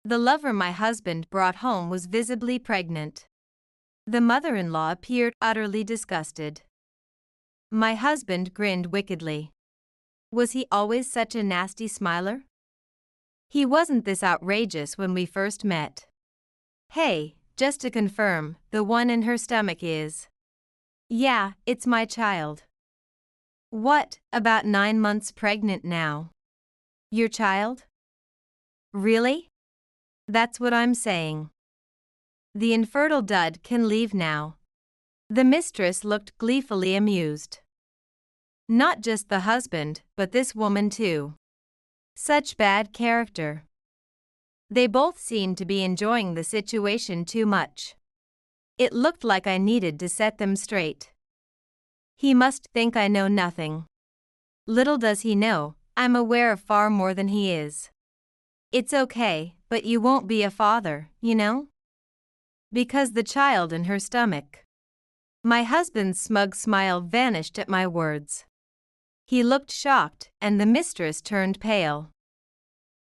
The lover my husband brought home was visibly pregnant. The mother-in-law appeared utterly disgusted. My husband grinned wickedly. Was he always such a nasty smiler? He wasn't this outrageous when we first met. Hey, just to confirm, the one in her stomach is. Yeah, it's my child. What, about 9 months pregnant now? Your child? Really? That's what I'm saying. The infertile dud can leave now. The mistress looked gleefully amused. Not just the husband, but this woman too. Such bad character. They both seemed to be enjoying the situation too much. It looked like I needed to set them straight. He must think I know nothing. Little does he know, I'm aware of far more than he is. It's okay, but you won't be a father, you know? Because the child in her stomach. My husband's smug smile vanished at my words. He looked shocked, and the mistress turned pale.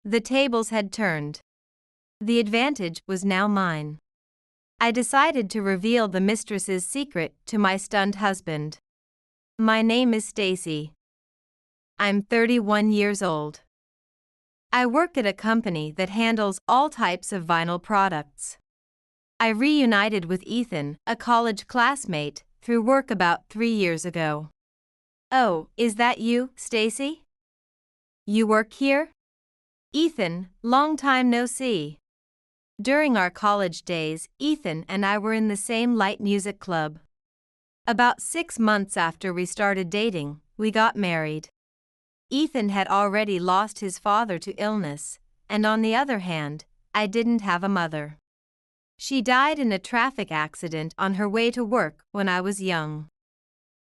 The tables had turned. The advantage was now mine. I decided to reveal the mistress's secret to my stunned husband. My name is Stacy. I'm 31 years old. I work at a company that handles all types of vinyl products. I reunited with Ethan, a college classmate, through work about 3 years ago. Oh, is that you, Stacy? You work here? Ethan, long time no see. During our college days, Ethan and I were in the same light music club. About 6 months after we started dating, we got married. Ethan had already lost his father to illness, and on the other hand, I didn't have a mother. She died in a traffic accident on her way to work when I was young.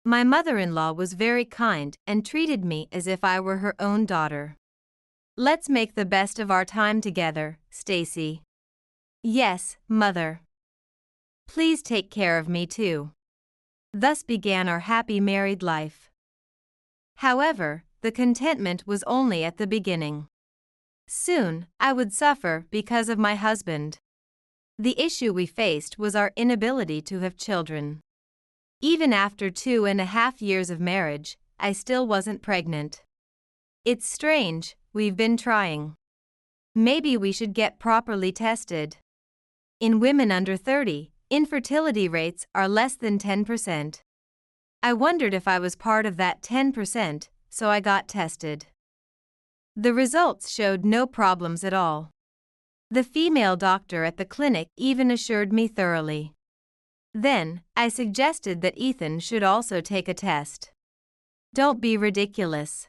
My mother-in-law was very kind and treated me as if I were her own daughter. Let's make the best of our time together, Stacy. Yes, mother. Please take care of me too. Thus began our happy married life. However, the contentment was only at the beginning. Soon, I would suffer because of my husband. The issue we faced was our inability to have children. Even after 2.5 years of marriage, I still wasn't pregnant. It's strange, we've been trying. Maybe we should get properly tested. In women under 30, infertility rates are less than 10%. I wondered if I was part of that 10%, so I got tested. The results showed no problems at all. The female doctor at the clinic even assured me thoroughly. Then, I suggested that Ethan should also take a test. Don't be ridiculous.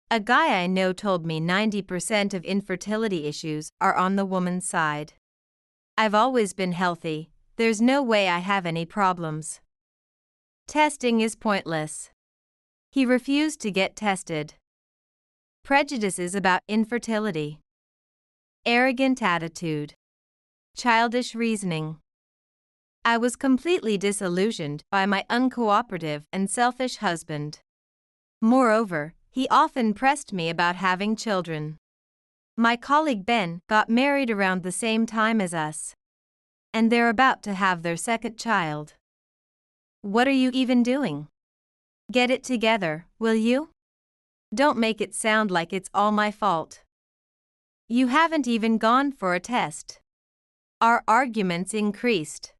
A guy I know told me 90% of infertility issues are on the woman's side. I've always been healthy, there's no way I have any problems. Testing is pointless. He refused to get tested. Prejudices about infertility. Arrogant attitude. Childish reasoning. I was completely disillusioned by my uncooperative and selfish husband. Moreover, he often pressed me about having children. My colleague Ben got married around the same time as us. And they're about to have their second child. What are you even doing? Get it together, will you? Don't make it sound like it's all my fault. You haven't even gone for a test. Our arguments increased.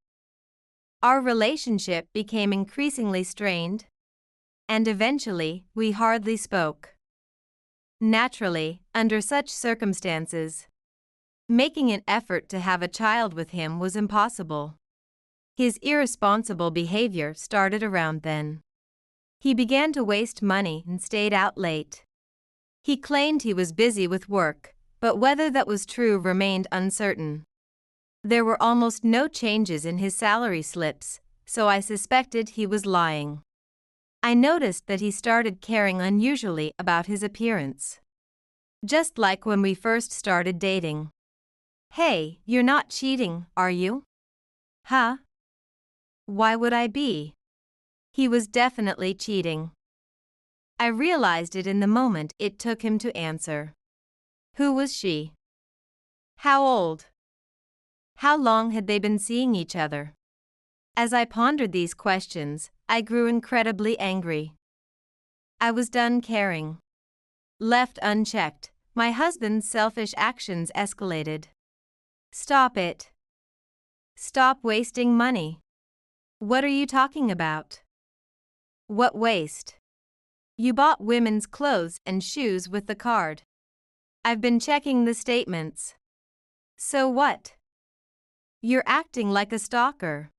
Our relationship became increasingly strained. And eventually, we hardly spoke. Naturally, under such circumstances, making an effort to have a child with him was impossible. His irresponsible behavior started around then. He began to waste money and stayed out late. He claimed he was busy with work, but whether that was true remained uncertain. There were almost no changes in his salary slips, so I suspected he was lying. I noticed that he started caring unusually about his appearance. Just like when we first started dating. Hey, you're not cheating, are you? Huh? Why would I be? He was definitely cheating. I realized it in the moment it took him to answer. Who was she? How old? How long had they been seeing each other? As I pondered these questions, I grew incredibly angry. I was done caring. Left unchecked, my husband's selfish actions escalated. Stop it. Stop wasting money. What are you talking about? What waste? You bought women's clothes and shoes with the card. I've been checking the statements. So what? You're acting like a stalker.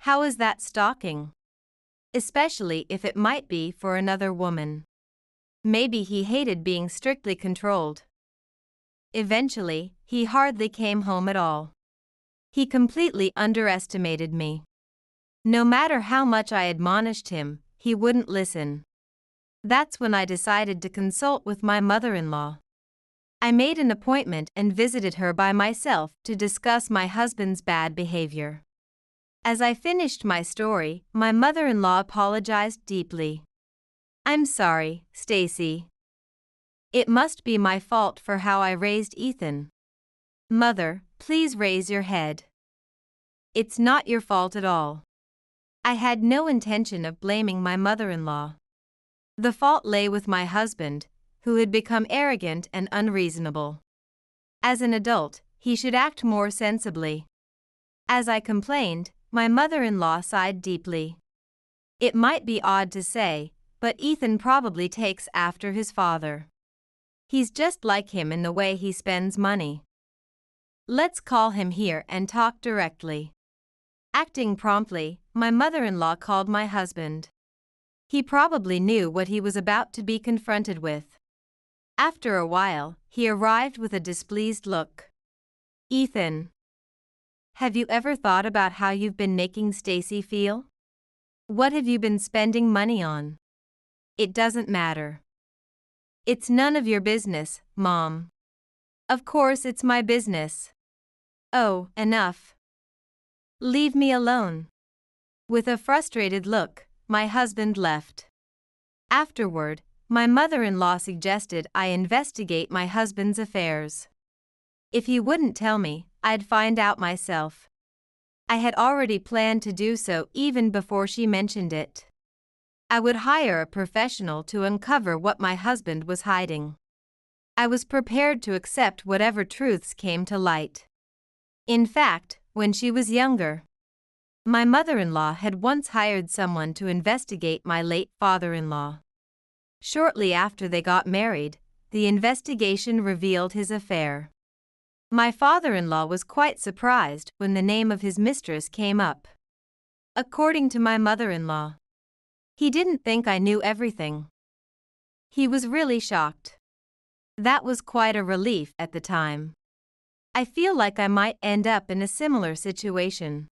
How is that stalking? Especially if it might be for another woman. Maybe he hated being strictly controlled. Eventually, he hardly came home at all. He completely underestimated me. No matter how much I admonished him, he wouldn't listen. That's when I decided to consult with my mother-in-law. I made an appointment and visited her by myself to discuss my husband's bad behavior. As I finished my story, my mother-in-law apologized deeply. I'm sorry, Stacy. It must be my fault for how I raised Ethan. Mother, please raise your head. It's not your fault at all. I had no intention of blaming my mother-in-law. The fault lay with my husband, who had become arrogant and unreasonable. As an adult, he should act more sensibly. As I complained, my mother-in-law sighed deeply. It might be odd to say, but Ethan probably takes after his father. He's just like him in the way he spends money. Let's call him here and talk directly. Acting promptly, my mother-in-law called my husband. He probably knew what he was about to be confronted with. After a while, he arrived with a displeased look. Ethan, have you ever thought about how you've been making Stacy feel? What have you been spending money on? It doesn't matter. It's none of your business, Mom. Of course it's my business. Oh, enough. Leave me alone. With a frustrated look, my husband left. Afterward, my mother-in-law suggested I investigate my husband's affairs. If he wouldn't tell me, I'd find out myself. I had already planned to do so even before she mentioned it. I would hire a professional to uncover what my husband was hiding. I was prepared to accept whatever truths came to light. In fact, when she was younger, my mother-in-law had once hired someone to investigate my late father-in-law. Shortly after they got married, the investigation revealed his affair. My father-in-law was quite surprised when the name of his mistress came up. According to my mother-in-law, he didn't think I knew everything. He was really shocked. That was quite a relief at the time. I feel like I might end up in a similar situation.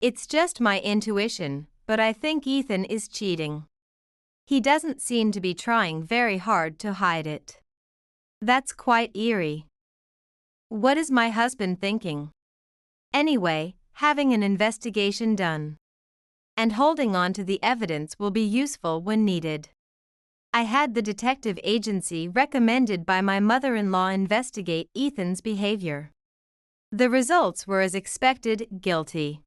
It's just my intuition, but I think Ethan is cheating. He doesn't seem to be trying very hard to hide it. That's quite eerie. What is my husband thinking? Anyway, having an investigation done and holding on to the evidence will be useful when needed. I had the detective agency recommended by my mother-in-law investigate Ethan's behavior. The results were as expected, guilty.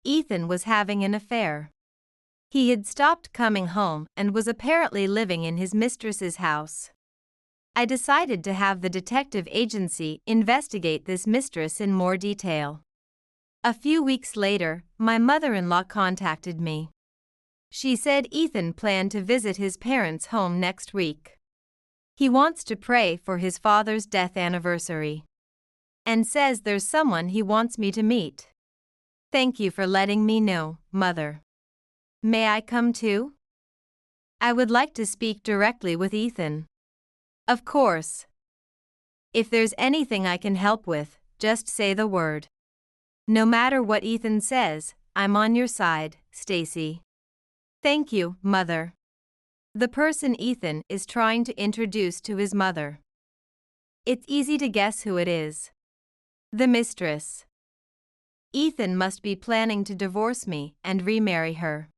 Ethan was having an affair. He had stopped coming home and was apparently living in his mistress's house. I decided to have the detective agency investigate this mistress in more detail. A few weeks later, my mother-in-law contacted me. She said Ethan planned to visit his parents' home next week. He wants to pray for his father's death anniversary and says there's someone he wants me to meet. Thank you for letting me know, Mother. May I come too? I would like to speak directly with Ethan. Of course. If there's anything I can help with, just say the word. No matter what Ethan says, I'm on your side, Stacy. Thank you, Mother. The person Ethan is trying to introduce to his mother. It's easy to guess who it is. The mistress. Ethan must be planning to divorce me and remarry her.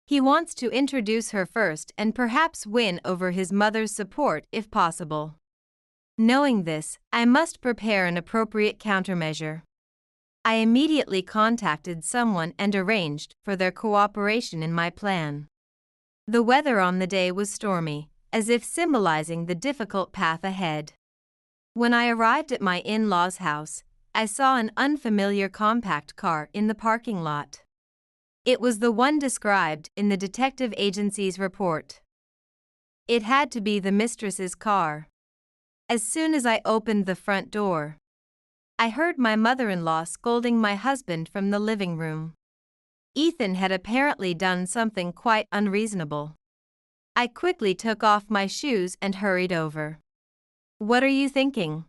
He wants to introduce her first and perhaps win over his mother's support if possible. Knowing this, I must prepare an appropriate countermeasure. I immediately contacted someone and arranged for their cooperation in my plan. The weather on the day was stormy, as if symbolizing the difficult path ahead. When I arrived at my in-laws' house, I saw an unfamiliar compact car in the parking lot. It was the one described in the detective agency's report. It had to be the mistress's car. As soon as I opened the front door, I heard my mother-in-law scolding my husband from the living room. Ethan had apparently done something quite unreasonable. I quickly took off my shoes and hurried over. What are you thinking?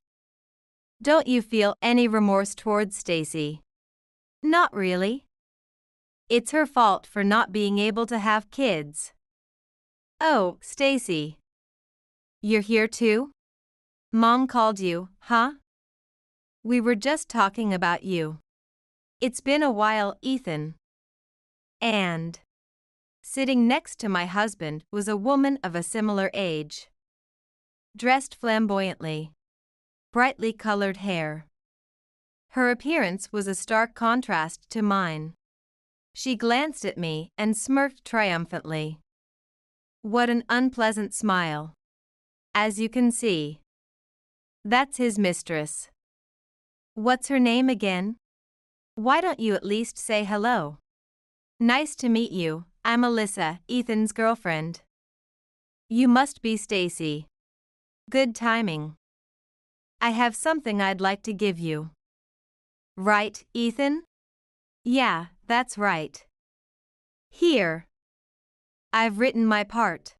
Don't you feel any remorse towards Stacy? Not really. It's her fault for not being able to have kids. Oh, Stacy. You're here too? Mom called you, huh? We were just talking about you. It's been a while, Ethan. And sitting next to my husband was a woman of a similar age. Dressed flamboyantly. Brightly colored hair. Her appearance was a stark contrast to mine. She glanced at me and smirked triumphantly. What an unpleasant smile. As you can see. That's his mistress. What's her name again? Why don't you at least say hello? Nice to meet you, I'm Alyssa, Ethan's girlfriend. You must be Stacy. Good timing. I have something I'd like to give you. Right, Ethan? Yeah, that's right. Here. I've written my part.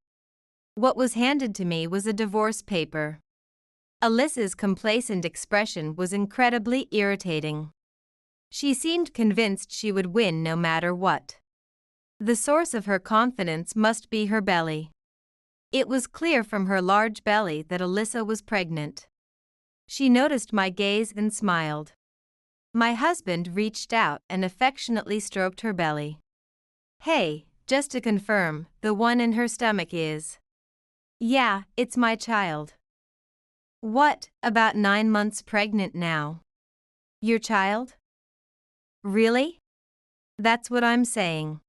What was handed to me was a divorce paper. Alyssa's complacent expression was incredibly irritating. She seemed convinced she would win no matter what. The source of her confidence must be her belly. It was clear from her large belly that Alyssa was pregnant. She noticed my gaze and smiled. My husband reached out and affectionately stroked her belly. Hey, just to confirm, the one in her stomach is… Yeah, it's my child. What, about 9 months pregnant now? Your child? Really? That's what I'm saying.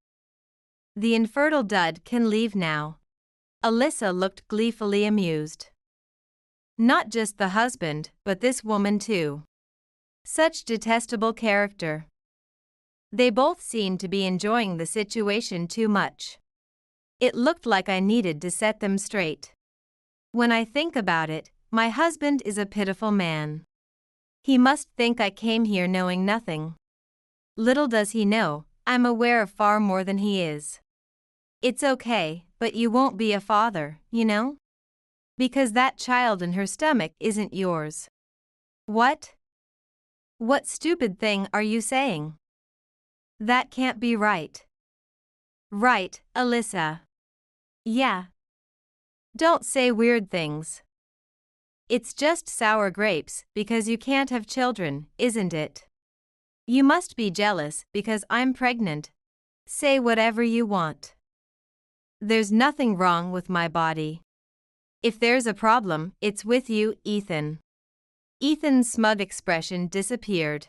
The infertile dud can leave now. Alyssa looked gleefully amused. Not just the husband, but this woman too. Such detestable character. They both seemed to be enjoying the situation too much. It looked like I needed to set them straight. When I think about it, my husband is a pitiful man. He must think I came here knowing nothing. Little does he know, I'm aware of far more than he is. It's okay, but you won't be a father, you know? Because that child in her stomach isn't yours. What? What stupid thing are you saying? That can't be right. Right, Alyssa. Yeah. Don't say weird things. It's just sour grapes because you can't have children, isn't it? You must be jealous because I'm pregnant. Say whatever you want. There's nothing wrong with my body. If there's a problem, it's with you, Ethan. Ethan's smug expression disappeared.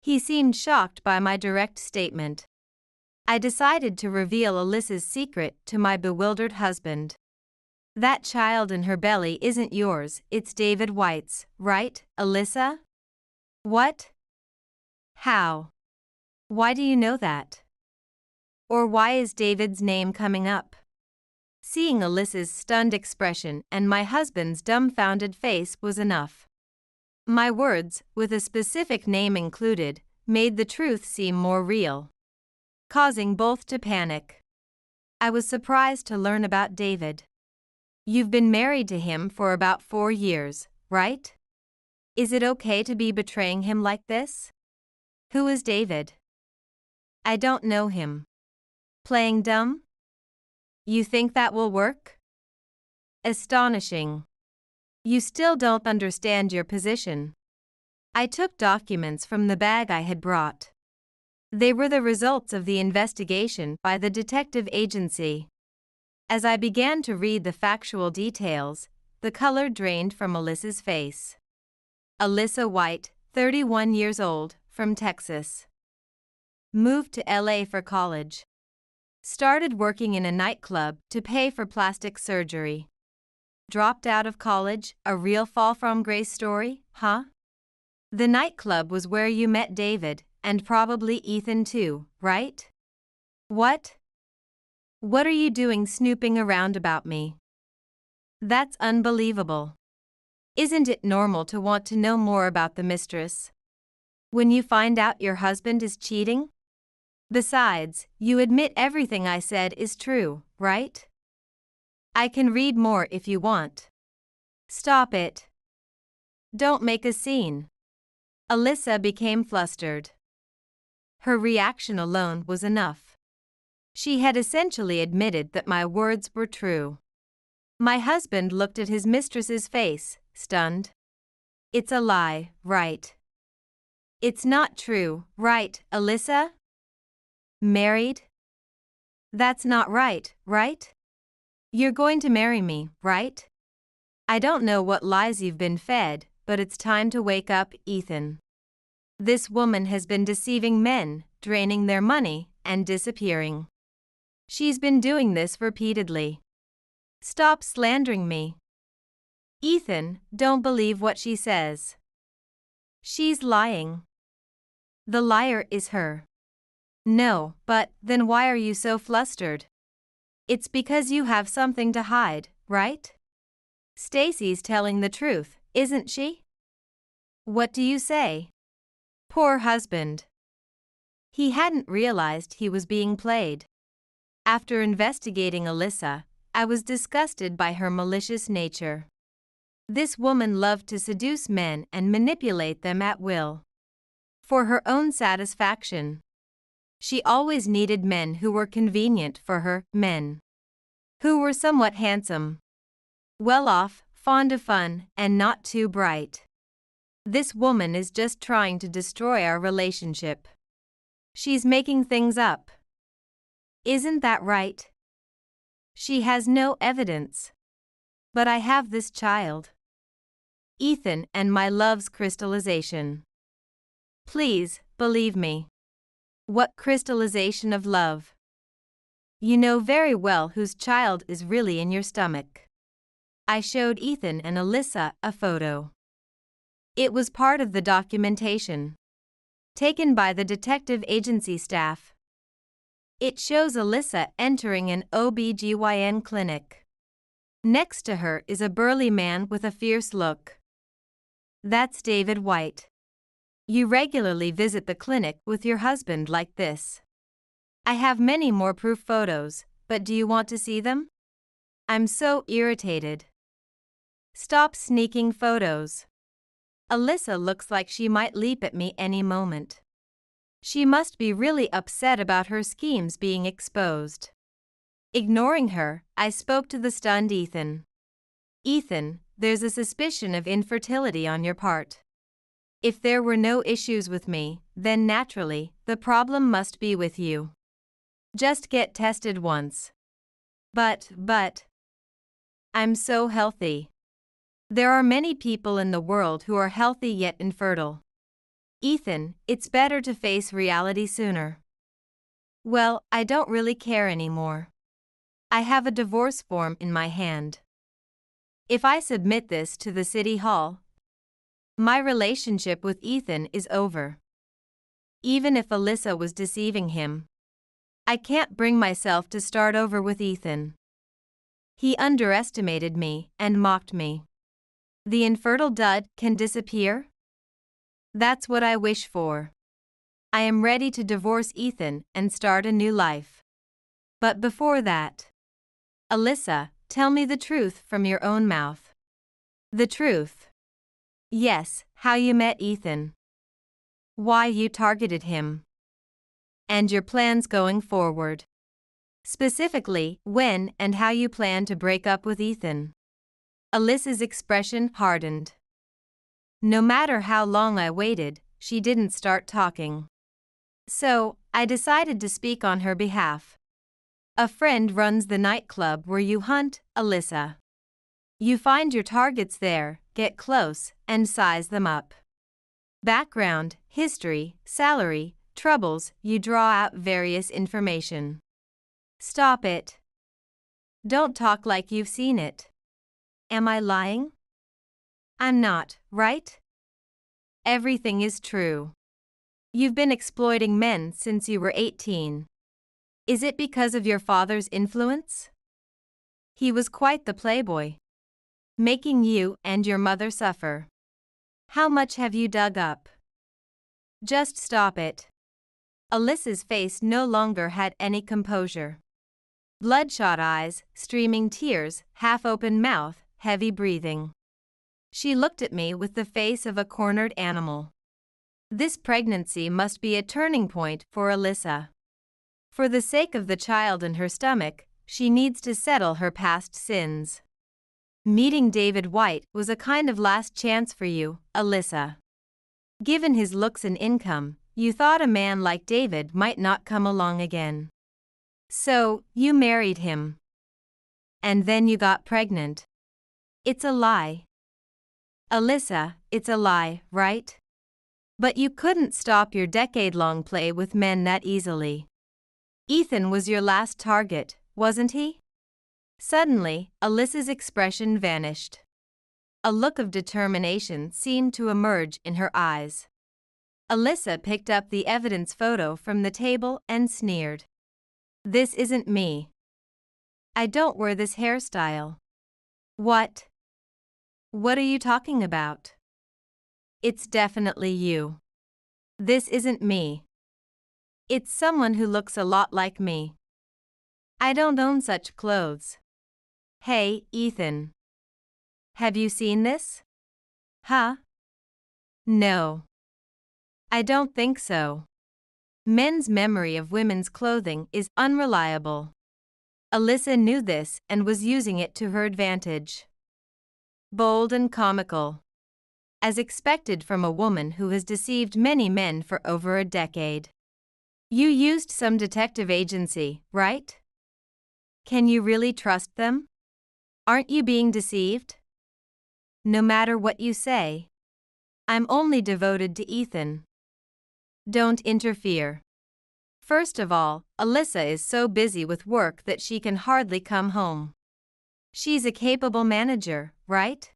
He seemed shocked by my direct statement. I decided to reveal Alyssa's secret to my bewildered husband. That child in her belly isn't yours, it's David White's, right, Alyssa? What? How? Why do you know that? Or why is David's name coming up? Seeing Alyssa's stunned expression and my husband's dumbfounded face was enough. My words, with a specific name included, made the truth seem more real, causing both to panic. I was surprised to learn about David. You've been married to him for about 4 years, right? Is it okay to be betraying him like this? Who is David? I don't know him. Playing dumb? You think that will work? Astonishing. You still don't understand your position. I took documents from the bag I had brought. They were the results of the investigation by the detective agency. As I began to read the factual details, the color drained from Alyssa's face. Alyssa White, 31 years old, from Texas. Moved to LA for college. Started working in a nightclub to pay for plastic surgery. Dropped out of college, a real fall from grace story, huh? The nightclub was where you met David, and probably Ethan too, right? What? What are you doing snooping around about me? That's unbelievable. Isn't it normal to want to know more about the mistress when you find out your husband is cheating? Besides, you admit everything I said is true, right? I can read more if you want. Stop it. Don't make a scene. Alyssa became flustered. Her reaction alone was enough. She had essentially admitted that my words were true. My husband looked at his mistress's face, stunned. It's a lie, right? It's not true, right, Alyssa? Married? That's not right, right? You're going to marry me, right? I don't know what lies you've been fed, but it's time to wake up, Ethan. This woman has been deceiving men, draining their money, and disappearing. She's been doing this repeatedly. Stop slandering me. Ethan, don't believe what she says. She's lying. The liar is her. No, but then why are you so flustered? It's because you have something to hide, right? Stacy's telling the truth, isn't she? What do you say? Poor husband. He hadn't realized he was being played. After investigating Alyssa, I was disgusted by her malicious nature. This woman loved to seduce men and manipulate them at will. For her own satisfaction. She always needed men who were convenient for her, men who were somewhat handsome, well off, fond of fun, and not too bright. This woman is just trying to destroy our relationship. She's making things up. Isn't that right? She has no evidence. But I have this child. Ethan and my love's crystallization. Please, believe me. What crystallization of love? You know very well whose child is really in your stomach. I showed Ethan and Alyssa a photo. It was part of the documentation taken by the detective agency staff. It shows Alyssa entering an OB/GYN clinic. Next to her is a burly man with a fierce look. That's David White. You regularly visit the clinic with your husband like this. I have many more proof photos, but do you want to see them? I'm so irritated. Stop sneaking photos. Alyssa looks like she might leap at me any moment. She must be really upset about her schemes being exposed. Ignoring her, I spoke to the stunned Ethan. Ethan, there's a suspicion of infertility on your part. If there were no issues with me, then naturally, the problem must be with you. Just get tested once. But, I'm so healthy. There are many people in the world who are healthy yet infertile. Ethan, it's better to face reality sooner. Well, I don't really care anymore. I have a divorce form in my hand. If I submit this to the city hall, my relationship with Ethan is over. Even if Alyssa was deceiving him, I can't bring myself to start over with Ethan. He underestimated me and mocked me. The infertile dud can disappear? That's what I wish for. I am ready to divorce Ethan and start a new life. But before that, Alyssa, tell me the truth from your own mouth. The truth. Yes, how you met Ethan. Why you targeted him. And your plans going forward. Specifically, when and how you plan to break up with Ethan. Alyssa's expression hardened. No matter how long I waited, she didn't start talking. So, I decided to speak on her behalf. A friend runs the nightclub where you hunt, Alyssa. You find your targets there, get close, and size them up. Background, history, salary, troubles, you draw out various information. Stop it. Don't talk like you've seen it. Am I lying? I'm not, right? Everything is true. You've been exploiting men since you were 18. Is it because of your father's influence? He was quite the playboy, making you and your mother suffer. How much have you dug up? Just stop it. Alyssa's face no longer had any composure. Bloodshot eyes, streaming tears, half-open mouth, heavy breathing. She looked at me with the face of a cornered animal. This pregnancy must be a turning point for Alyssa. For the sake of the child in her stomach, she needs to settle her past sins. Meeting David White was a kind of last chance for you, Alyssa. Given his looks and income, you thought a man like David might not come along again. So, you married him. And then you got pregnant. It's a lie. Alyssa, it's a lie, right? But you couldn't stop your decade-long play with men that easily. Ethan was your last target, wasn't he? Suddenly, Alyssa's expression vanished. A look of determination seemed to emerge in her eyes. Alyssa picked up the evidence photo from the table and sneered. This isn't me. I don't wear this hairstyle. What? What are you talking about? It's definitely you. This isn't me. It's someone who looks a lot like me. I don't own such clothes. Hey, Ethan. Have you seen this? Huh? No. I don't think so. Men's memory of women's clothing is unreliable. Alyssa knew this and was using it to her advantage. Bold and comical. As expected from a woman who has deceived many men for over a decade. You used some detective agency, right? Can you really trust them? Aren't you being deceived? No matter what you say. I'm only devoted to Ethan. Don't interfere. First of all, Alyssa is so busy with work that she can hardly come home. She's a capable manager, right?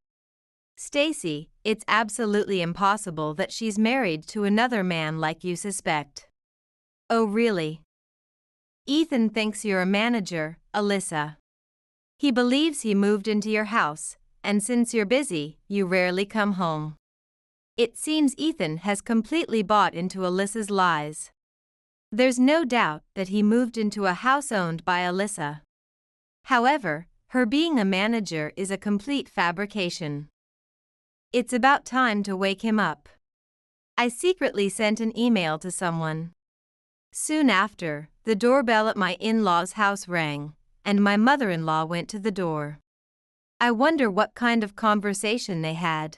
Stacy, it's absolutely impossible that she's married to another man like you suspect. Oh really? Ethan thinks you're a manager, Alyssa. He believes he moved into your house, and since you're busy, you rarely come home. It seems Ethan has completely bought into Alyssa's lies. There's no doubt that he moved into a house owned by Alyssa. However, her being a manager is a complete fabrication. It's about time to wake him up. I secretly sent an email to someone. Soon after, the doorbell at my in-laws' house rang, and my mother-in-law went to the door. I wonder what kind of conversation they had.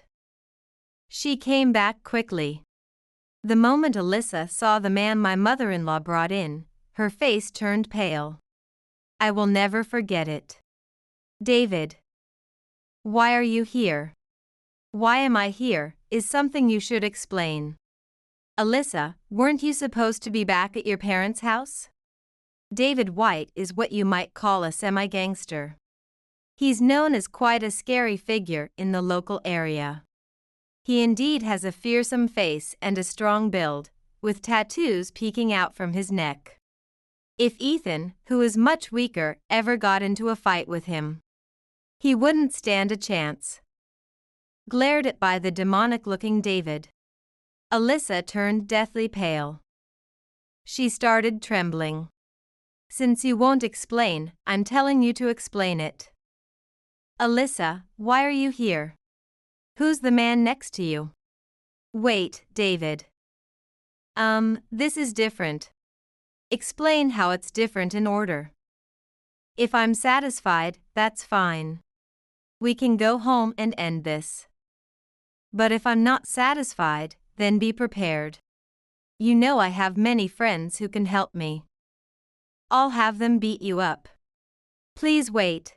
She came back quickly. The moment Alyssa saw the man my mother-in-law brought in, her face turned pale. I will never forget it. David. Why are you here? Why am I here, is something you should explain. Alyssa, weren't you supposed to be back at your parents' house? David White is what you might call a semi-gangster. He's known as quite a scary figure in the local area. He indeed has a fearsome face and a strong build, with tattoos peeking out from his neck. If Ethan, who is much weaker, ever got into a fight with him, he wouldn't stand a chance. Glared at by the demonic-looking David, Alyssa turned deathly pale. She started trembling. Since you won't explain, I'm telling you to explain it. Alyssa, why are you here? Who's the man next to you? Wait, David. This is different. Explain how it's different in order. If I'm satisfied, that's fine. We can go home and end this. But if I'm not satisfied, then be prepared. You know I have many friends who can help me. I'll have them beat you up. Please wait.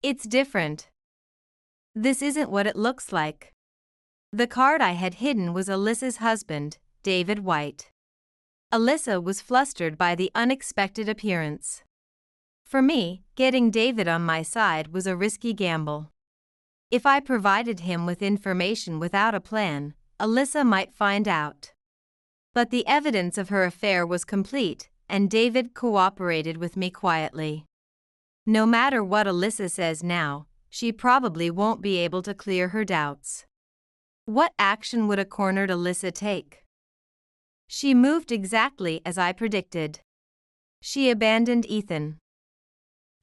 It's different. This isn't what it looks like. The card I had hidden was Alyssa's husband, David White. Alyssa was flustered by the unexpected appearance. For me, getting David on my side was a risky gamble. If I provided him with information without a plan, Alyssa might find out. But the evidence of her affair was complete, and David cooperated with me quietly. No matter what Alyssa says now, she probably won't be able to clear her doubts. What action would a cornered Alyssa take? She moved exactly as I predicted. She abandoned Ethan.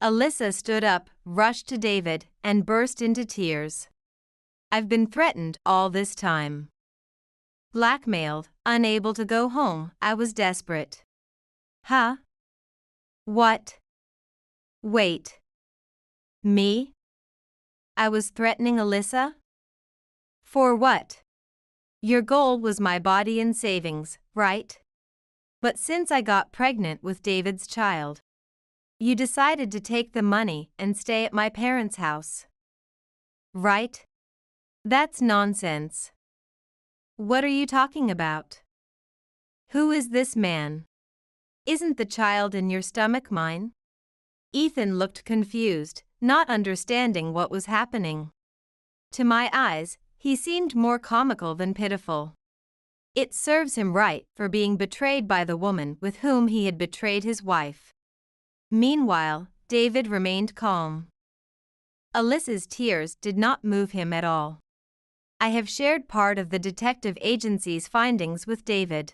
Alyssa stood up, rushed to David, and burst into tears. I've been threatened all this time. Blackmailed, unable to go home, I was desperate. Huh? What? Wait. Me? I was threatening Alyssa? For what? Your goal was my body and savings, right? But since I got pregnant with David's child, you decided to take the money and stay at my parents' house. Right? That's nonsense. What are you talking about? Who is this man? Isn't the child in your stomach mine? Ethan looked confused, not understanding what was happening. To my eyes, he seemed more comical than pitiful. It serves him right for being betrayed by the woman with whom he had betrayed his wife. Meanwhile, David remained calm. Alyssa's tears did not move him at all. I have shared part of the detective agency's findings with David.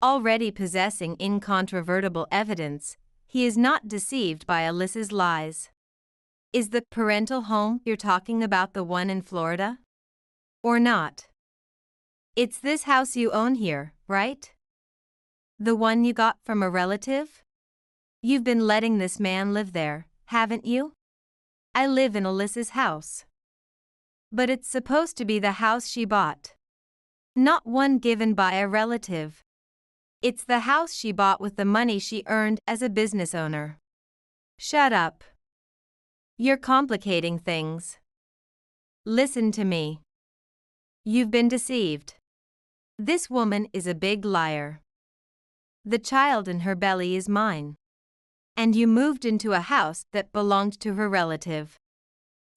Already possessing incontrovertible evidence, he is not deceived by Alyssa's lies. Is the parental home you're talking about the one in Florida? Or not? It's this house you own here, right? The one you got from a relative? You've been letting this man live there, haven't you? I live in Alyssa's house. But it's supposed to be the house she bought. Not one given by a relative. It's the house she bought with the money she earned as a business owner. Shut up. You're complicating things. Listen to me. You've been deceived. This woman is a big liar. The child in her belly is mine. And you moved into a house that belonged to her relative.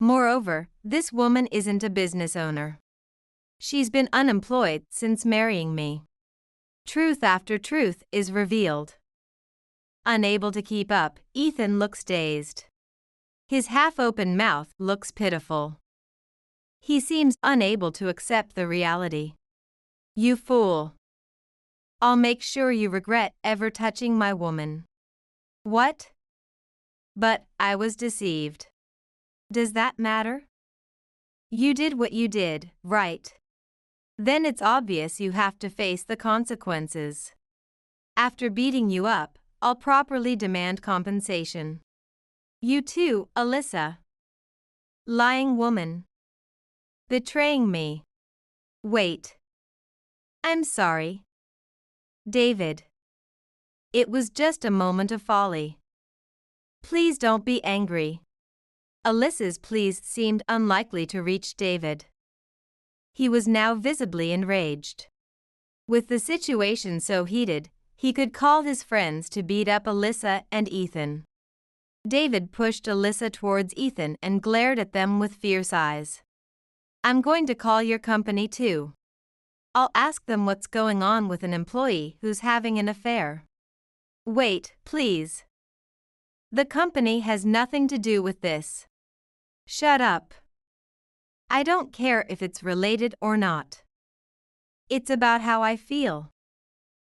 Moreover, this woman isn't a business owner. She's been unemployed since marrying me. Truth after truth is revealed. Unable to keep up, Ethan looks dazed. His half-open mouth looks pitiful. He seems unable to accept the reality. You fool. I'll make sure you regret ever touching my woman. What? But I was deceived. Does that matter? You did what you did, right? Then it's obvious you have to face the consequences. After beating you up, I'll properly demand compensation. You too, Alyssa. Lying woman. Betraying me. Wait. I'm sorry. David. It was just a moment of folly. Please don't be angry. Alyssa's pleas seemed unlikely to reach David. He was now visibly enraged. With the situation so heated, he could call his friends to beat up Alyssa and Ethan. David pushed Alyssa towards Ethan and glared at them with fierce eyes. I'm going to call your company too. I'll ask them what's going on with an employee who's having an affair. Wait, please. The company has nothing to do with this. Shut up. I don't care if it's related or not. It's about how I feel.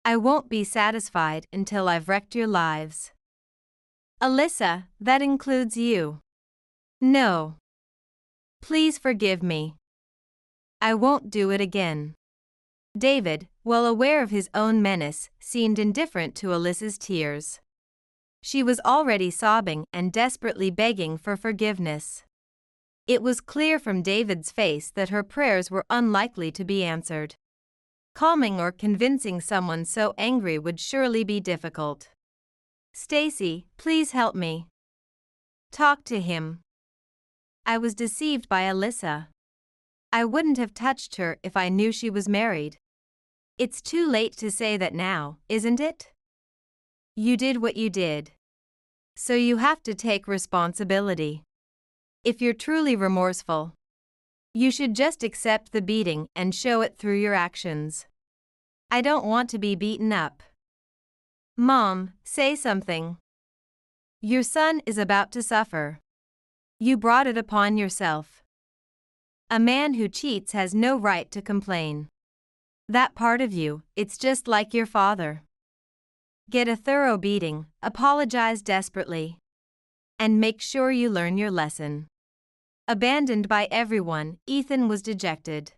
I won't be satisfied until I've wrecked your lives. Alyssa, that includes you. No. Please forgive me. I won't do it again. David, well aware of his own menace, seemed indifferent to Alyssa's tears. She was already sobbing and desperately begging for forgiveness. It was clear from David's face that her prayers were unlikely to be answered. Calming or convincing someone so angry would surely be difficult. Stacy, please help me. Talk to him. I was deceived by Alyssa. I wouldn't have touched her if I knew she was married. It's too late to say that now, isn't it? You did what you did. So you have to take responsibility. If you're truly remorseful, you should just accept the beating and show it through your actions. I don't want to be beaten up. Mom, say something. Your son is about to suffer. You brought it upon yourself. A man who cheats has no right to complain. That part of you, it's just like your father. Get a thorough beating, apologize desperately, and make sure you learn your lesson. Abandoned by everyone, Ethan was dejected.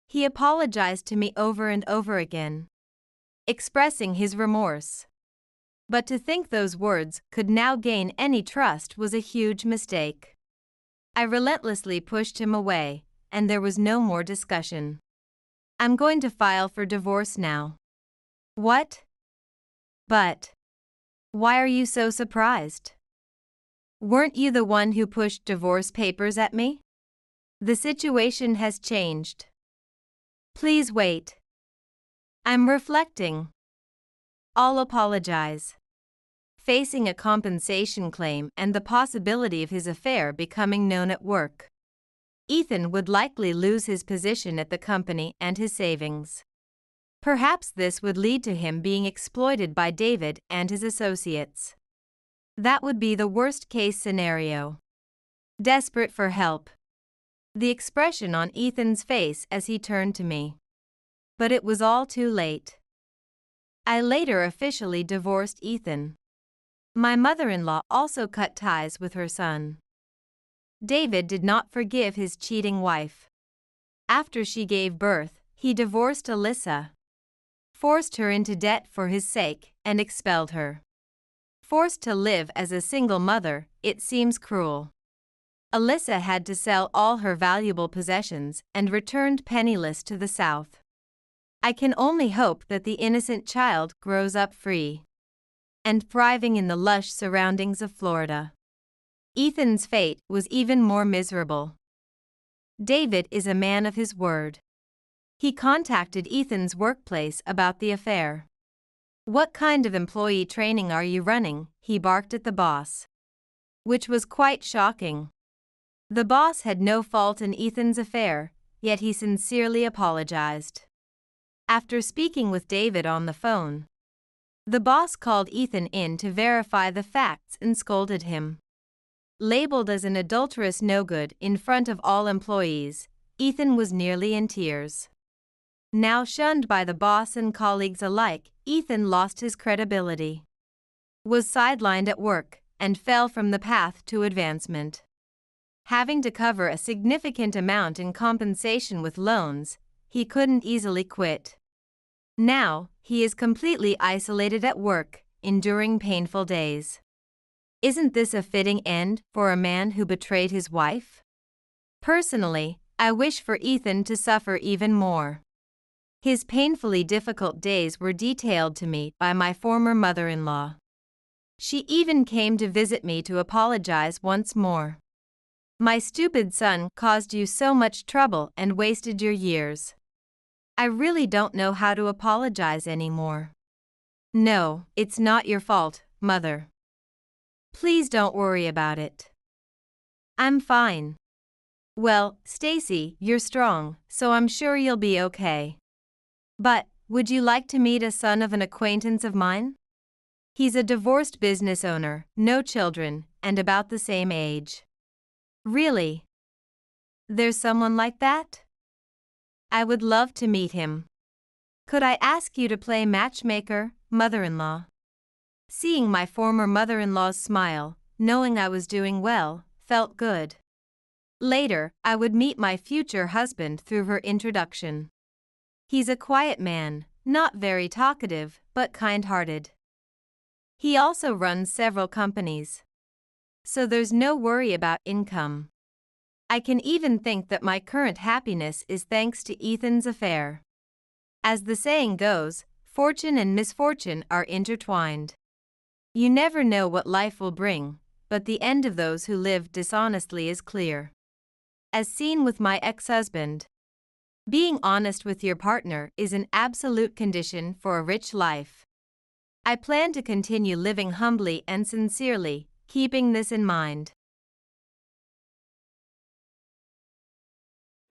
He apologized to me over and over again, expressing his remorse. But to think those words could now gain any trust was a huge mistake. I relentlessly pushed him away, and there was no more discussion. I'm going to file for divorce now. What? But why are you so surprised? Weren't you the one who pushed divorce papers at me? The situation has changed. Please wait. I'm reflecting. I'll apologize. Facing a compensation claim and the possibility of his affair becoming known at work, Ethan would likely lose his position at the company and his savings. Perhaps this would lead to him being exploited by David and his associates. That would be the worst-case scenario. Desperate for help. The expression on Ethan's face as he turned to me. But it was all too late. I later officially divorced Ethan. My mother-in-law also cut ties with her son. David did not forgive his cheating wife. After she gave birth, he divorced Alyssa, forced her into debt for his sake, and expelled her. Forced to live as a single mother, it seems cruel. Alyssa had to sell all her valuable possessions and returned penniless to the South. I can only hope that the innocent child grows up free and thriving in the lush surroundings of Florida. Ethan's fate was even more miserable. David is a man of his word. He contacted Ethan's workplace about the affair. "What kind of employee training are you running?" he barked at the boss. Which was quite shocking. The boss had no fault in Ethan's affair, yet he sincerely apologized. After speaking with David on the phone, the boss called Ethan in to verify the facts and scolded him. Labeled as an adulterous no-good in front of all employees, Ethan was nearly in tears. Now shunned by the boss and colleagues alike, Ethan lost his credibility, was sidelined at work, and fell from the path to advancement. Having to cover a significant amount in compensation with loans, he couldn't easily quit. Now, he is completely isolated at work, enduring painful days. Isn't this a fitting end for a man who betrayed his wife? Personally, I wish for Ethan to suffer even more. His painfully difficult days were detailed to me by my former mother-in-law. She even came to visit me to apologize once more. "My stupid son caused you so much trouble and wasted your years. I really don't know how to apologize anymore." "No, it's not your fault, Mother. Please don't worry about it. I'm fine." "Well, Stacy, you're strong, so I'm sure you'll be okay. But, would you like to meet a son of an acquaintance of mine? He's a divorced business owner, no children, and about the same age." "Really? There's someone like that? I would love to meet him. Could I ask you to play matchmaker, mother-in-law?" Seeing my former mother-in-law's smile, knowing I was doing well, felt good. Later, I would meet my future husband through her introduction. He's a quiet man, not very talkative, but kind-hearted. He also runs several companies, so there's no worry about income. I can even think that my current happiness is thanks to Ethan's affair. As the saying goes, fortune and misfortune are intertwined. You never know what life will bring, but the end of those who live dishonestly is clear. As seen with my ex-husband. Being honest with your partner is an absolute condition for a rich life. I plan to continue living humbly and sincerely, keeping this in mind.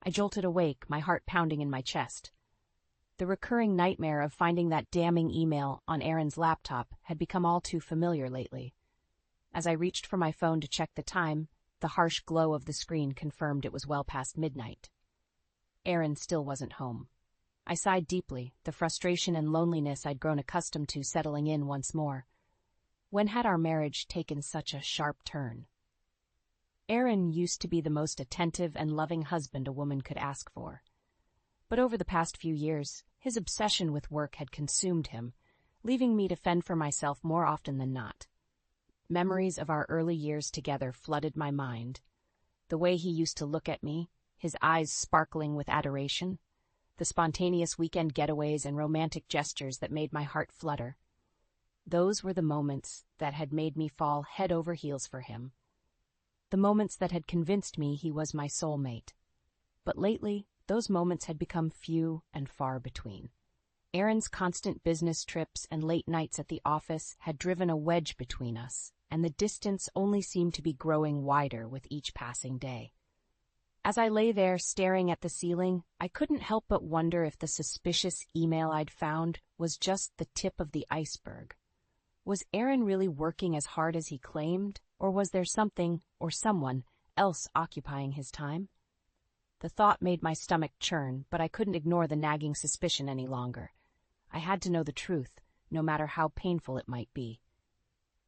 I jolted awake, my heart pounding in my chest. The recurring nightmare of finding that damning email on Aaron's laptop had become all too familiar lately. As I reached for my phone to check the time, the harsh glow of the screen confirmed it was well past midnight. Aaron still wasn't home. I sighed deeply, the frustration and loneliness I'd grown accustomed to settling in once more. When had our marriage taken such a sharp turn? Aaron used to be the most attentive and loving husband a woman could ask for. But over the past few years, his obsession with work had consumed him, leaving me to fend for myself more often than not. Memories of our early years together flooded my mind. The way he used to look at me, his eyes sparkling with adoration, the spontaneous weekend getaways and romantic gestures that made my heart flutter. Those were the moments that had made me fall head over heels for him. The moments that had convinced me he was my soulmate. But lately, those moments had become few and far between. Aaron's constant business trips and late nights at the office had driven a wedge between us, and the distance only seemed to be growing wider with each passing day. As I lay there staring at the ceiling, I couldn't help but wonder if the suspicious email I'd found was just the tip of the iceberg. Was Aaron really working as hard as he claimed, or was there something or someone else occupying his time? The thought made my stomach churn, but I couldn't ignore the nagging suspicion any longer. I had to know the truth, no matter how painful it might be.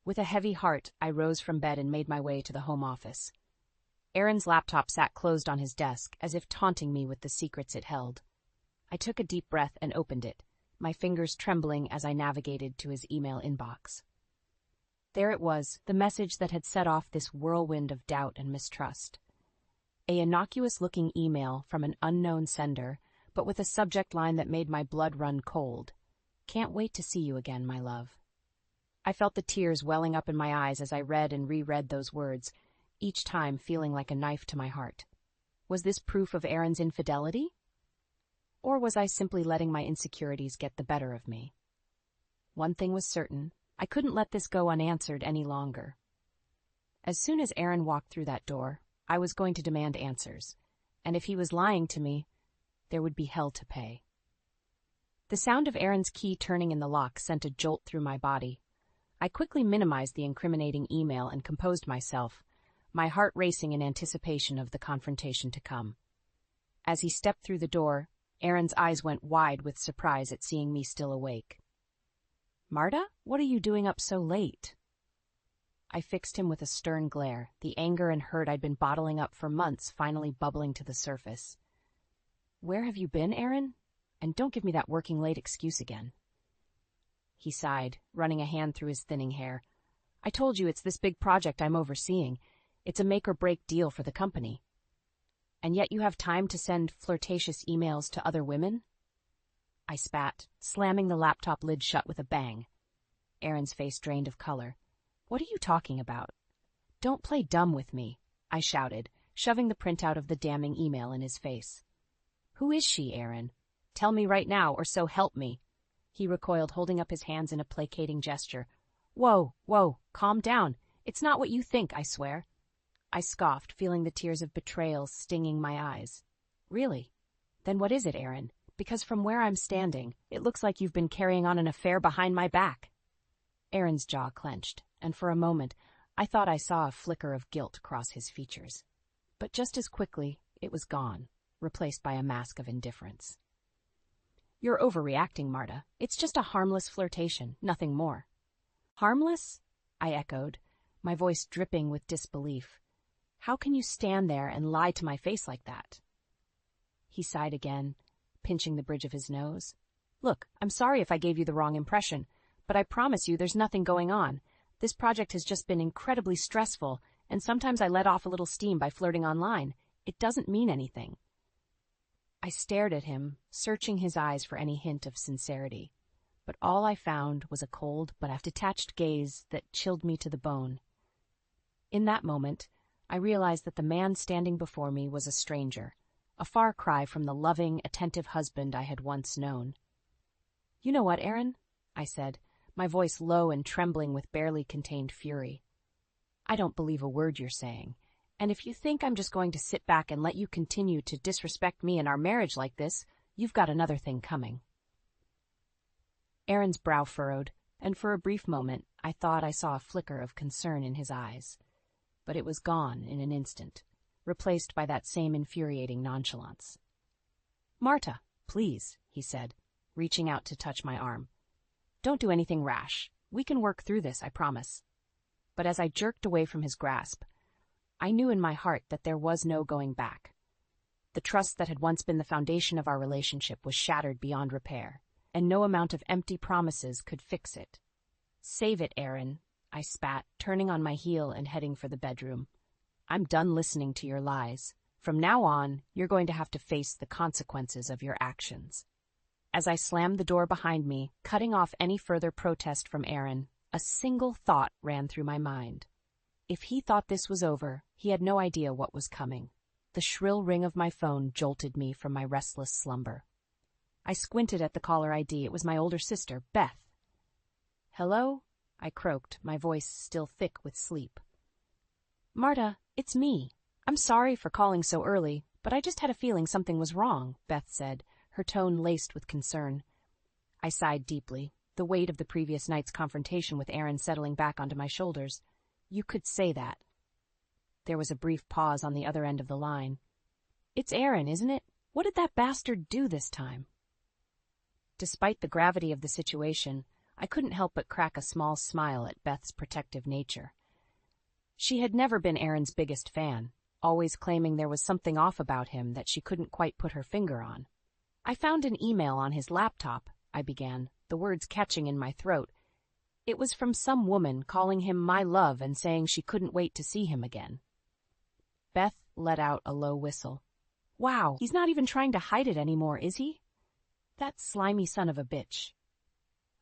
With a heavy heart, I rose from bed and made my way to the home office. Aaron's laptop sat closed on his desk, as if taunting me with the secrets it held. I took a deep breath and opened it, my fingers trembling as I navigated to his email inbox. There it was, the message that had set off this whirlwind of doubt and mistrust. A innocuous-looking email from an unknown sender, but with a subject line that made my blood run cold. "Can't wait to see you again, my love." I felt the tears welling up in my eyes as I read and reread those words, each time feeling like a knife to my heart. Was this proof of Aaron's infidelity? Or was I simply letting my insecurities get the better of me? One thing was certain, I couldn't let this go unanswered any longer. As soon as Aaron walked through that door, I was going to demand answers, and if he was lying to me, there would be hell to pay. The sound of Aaron's key turning in the lock sent a jolt through my body. I quickly minimized the incriminating email and composed myself, my heart racing in anticipation of the confrontation to come. As he stepped through the door, Aaron's eyes went wide with surprise at seeing me still awake. "Marta, what are you doing up so late?" I fixed him with a stern glare, the anger and hurt I'd been bottling up for months finally bubbling to the surface. "Where have you been, Aaron? And don't give me that working late excuse again." He sighed, running a hand through his thinning hair. "I told you it's this big project I'm overseeing. It's a make-or-break deal for the company. And yet you have time to send flirtatious emails to other women?" I spat, slamming the laptop lid shut with a bang. Aaron's face drained of color. "What are you talking about?" "Don't play dumb with me," I shouted, shoving the printout of the damning email in his face. "Who is she, Aaron? Tell me right now, or so help me." He recoiled, holding up his hands in a placating gesture. Whoa, calm down. It's not what you think, I swear." I scoffed, feeling the tears of betrayal stinging my eyes. "Really? Then what is it, Aaron? Because from where I'm standing, it looks like you've been carrying on an affair behind my back." Aaron's jaw clenched, and for a moment, I thought I saw a flicker of guilt cross his features. But just as quickly, it was gone, replaced by a mask of indifference. "You're overreacting, Marta. It's just a harmless flirtation, nothing more." "Harmless?" I echoed, my voice dripping with disbelief. "How can you stand there and lie to my face like that?" He sighed again, pinching the bridge of his nose. "Look, I'm sorry if I gave you the wrong impression, but I promise you there's nothing going on. This project has just been incredibly stressful, and sometimes I let off a little steam by flirting online. It doesn't mean anything." I stared at him, searching his eyes for any hint of sincerity, but all I found was a cold but detached gaze that chilled me to the bone. In that moment, I realized that the man standing before me was a stranger, a far cry from the loving, attentive husband I had once known. "You know what, Aaron?" I said, my voice low and trembling with barely contained fury. "I don't believe a word you're saying, and if you think I'm just going to sit back and let you continue to disrespect me and our marriage like this, you've got another thing coming." Aaron's brow furrowed, and for a brief moment I thought I saw a flicker of concern in his eyes. But it was gone in an instant, replaced by that same infuriating nonchalance. "Marta, please," he said, reaching out to touch my arm. "Don't do anything rash. We can work through this, I promise." But as I jerked away from his grasp, I knew in my heart that there was no going back. The trust that had once been the foundation of our relationship was shattered beyond repair, and no amount of empty promises could fix it. "Save it, Aaron," I spat, turning on my heel and heading for the bedroom. "I'm done listening to your lies. From now on, you're going to have to face the consequences of your actions." As I slammed the door behind me, cutting off any further protest from Aaron, a single thought ran through my mind. If he thought this was over, he had no idea what was coming. The shrill ring of my phone jolted me from my restless slumber. I squinted at the caller ID. It was my older sister, Beth. "Hello?" I croaked, my voice still thick with sleep. "Marta, it's me. I'm sorry for calling so early, but I just had a feeling something was wrong," Beth said, her tone laced with concern. I sighed deeply, the weight of the previous night's confrontation with Aaron settling back onto my shoulders. "You could say that." There was a brief pause on the other end of the line. "It's Aaron, isn't it? What did that bastard do this time?" Despite the gravity of the situation, I couldn't help but crack a small smile at Beth's protective nature. She had never been Aaron's biggest fan, always claiming there was something off about him that she couldn't quite put her finger on. "I found an email on his laptop," I began, the words catching in my throat. It was from some woman calling him my love and saying she couldn't wait to see him again. Beth let out a low whistle. "Wow, he's not even trying to hide it anymore, is he? That slimy son of a bitch."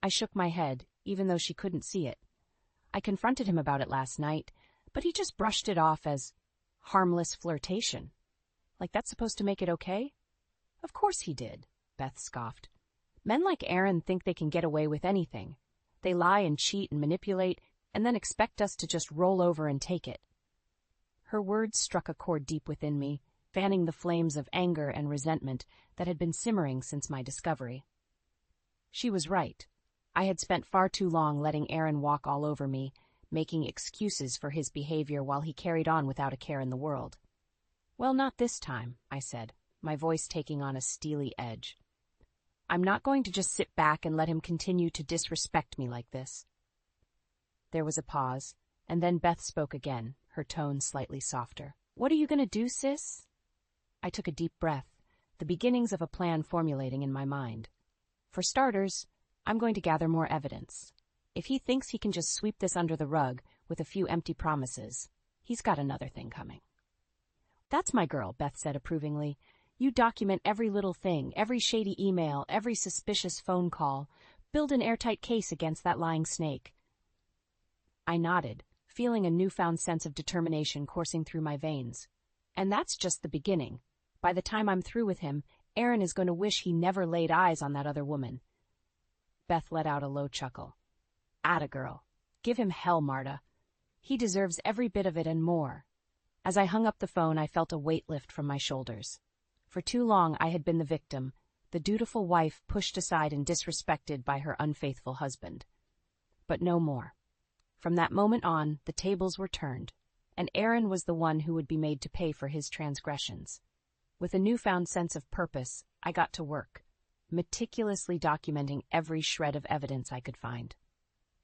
I shook my head, even though she couldn't see it. I confronted him about it last night, but he just brushed it off as harmless flirtation. Like that's supposed to make it okay? "Of course he did," Beth scoffed. "Men like Aaron think they can get away with anything. They lie and cheat and manipulate, and then expect us to just roll over and take it." Her words struck a chord deep within me, fanning the flames of anger and resentment that had been simmering since my discovery. She was right. I had spent far too long letting Aaron walk all over me, making excuses for his behavior while he carried on without a care in the world. "Well, not this time," I said, my voice taking on a steely edge. "I'm not going to just sit back and let him continue to disrespect me like this." There was a pause, and then Beth spoke again, her tone slightly softer. "What are you going to do, sis?" I took a deep breath, the beginnings of a plan formulating in my mind. "For starters, I'm going to gather more evidence. If he thinks he can just sweep this under the rug with a few empty promises, he's got another thing coming." "That's my girl," Beth said approvingly. "You document every little thing, every shady email, every suspicious phone call. Build an airtight case against that lying snake." I nodded, feeling a newfound sense of determination coursing through my veins. "And that's just the beginning. By the time I'm through with him, Aaron is going to wish he never laid eyes on that other woman." Beth let out a low chuckle. "Atta girl. Give him hell, Marta. He deserves every bit of it and more." As I hung up the phone, I felt a weight lift from my shoulders. For too long I had been the victim, the dutiful wife pushed aside and disrespected by her unfaithful husband. But no more. From that moment on, the tables were turned, and Aaron was the one who would be made to pay for his transgressions. With a newfound sense of purpose, I got to work, meticulously documenting every shred of evidence I could find.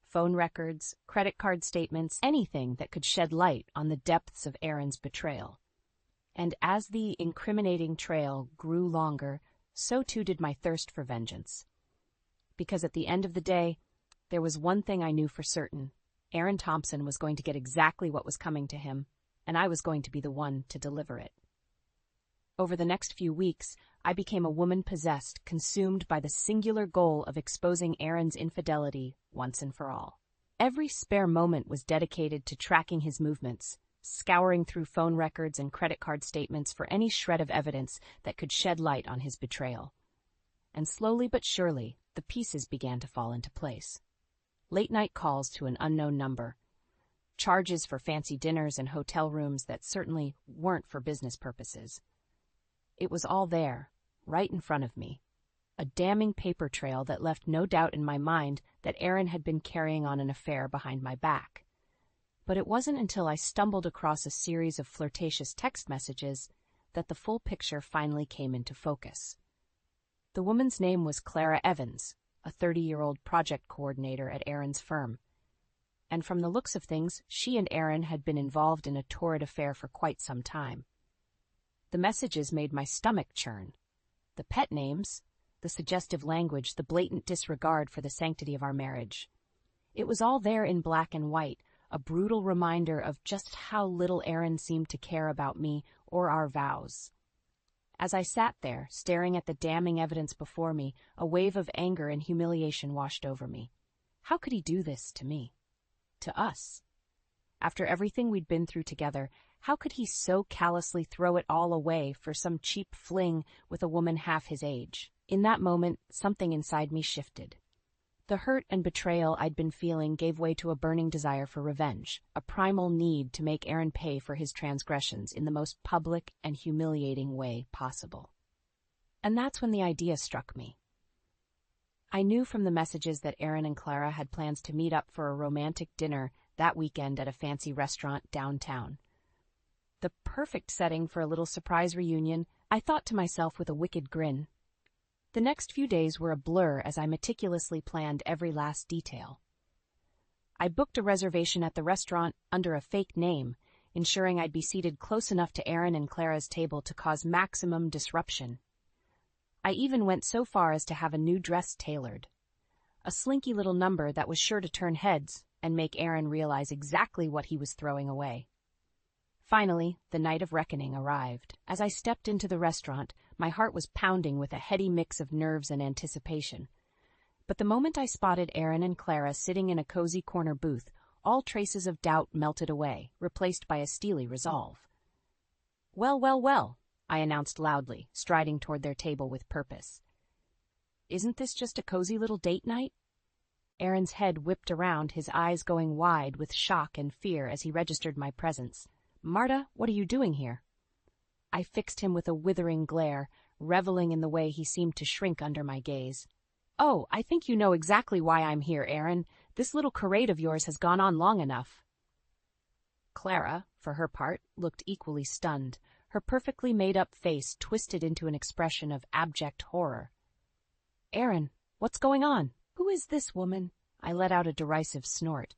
Phone records, credit card statements, anything that could shed light on the depths of Aaron's betrayal. And as the incriminating trail grew longer, so too did my thirst for vengeance. Because at the end of the day, there was one thing I knew for certain. Aaron Thompson was going to get exactly what was coming to him, and I was going to be the one to deliver it. Over the next few weeks, I became a woman possessed, consumed by the singular goal of exposing Aaron's infidelity once and for all. Every spare moment was dedicated to tracking his movements, scouring through phone records and credit card statements for any shred of evidence that could shed light on his betrayal. And slowly but surely, the pieces began to fall into place. Late-night calls to an unknown number, charges for fancy dinners and hotel rooms that certainly weren't for business purposes. It was all there, right in front of me. A damning paper trail that left no doubt in my mind that Aaron had been carrying on an affair behind my back. But it wasn't until I stumbled across a series of flirtatious text messages that the full picture finally came into focus. The woman's name was Clara Evans, a 30-year-old project coordinator at Aaron's firm. And from the looks of things, she and Aaron had been involved in a torrid affair for quite some time. The messages made my stomach churn. The pet names, the suggestive language, the blatant disregard for the sanctity of our marriage. It was all there in black and white, a brutal reminder of just how little Aaron seemed to care about me or our vows. As I sat there, staring at the damning evidence before me, a wave of anger and humiliation washed over me. How could he do this to me? To us? After everything we'd been through together, how could he so callously throw it all away for some cheap fling with a woman half his age? In that moment, something inside me shifted. The hurt and betrayal I'd been feeling gave way to a burning desire for revenge, a primal need to make Aaron pay for his transgressions in the most public and humiliating way possible. And that's when the idea struck me. I knew from the messages that Aaron and Clara had plans to meet up for a romantic dinner that weekend at a fancy restaurant downtown. The perfect setting for a little surprise reunion, I thought to myself with a wicked grin. The next few days were a blur as I meticulously planned every last detail. I booked a reservation at the restaurant under a fake name, ensuring I'd be seated close enough to Aaron and Clara's table to cause maximum disruption. I even went so far as to have a new dress tailored. A slinky little number that was sure to turn heads and make Aaron realize exactly what he was throwing away. Finally, the night of reckoning arrived. As I stepped into the restaurant, my heart was pounding with a heady mix of nerves and anticipation. But the moment I spotted Aaron and Clara sitting in a cozy corner booth, all traces of doubt melted away, replaced by a steely resolve. "Well, well, well," I announced loudly, striding toward their table with purpose. "Isn't this just a cozy little date night?" Aaron's head whipped around, his eyes going wide with shock and fear as he registered my presence. "Marta, what are you doing here?" I fixed him with a withering glare, reveling in the way he seemed to shrink under my gaze. "Oh, I think you know exactly why I'm here, Aaron. This little charade of yours has gone on long enough." Clara, for her part, looked equally stunned, her perfectly made-up face twisted into an expression of abject horror. "Aaron, what's going on? Who is this woman?" I let out a derisive snort.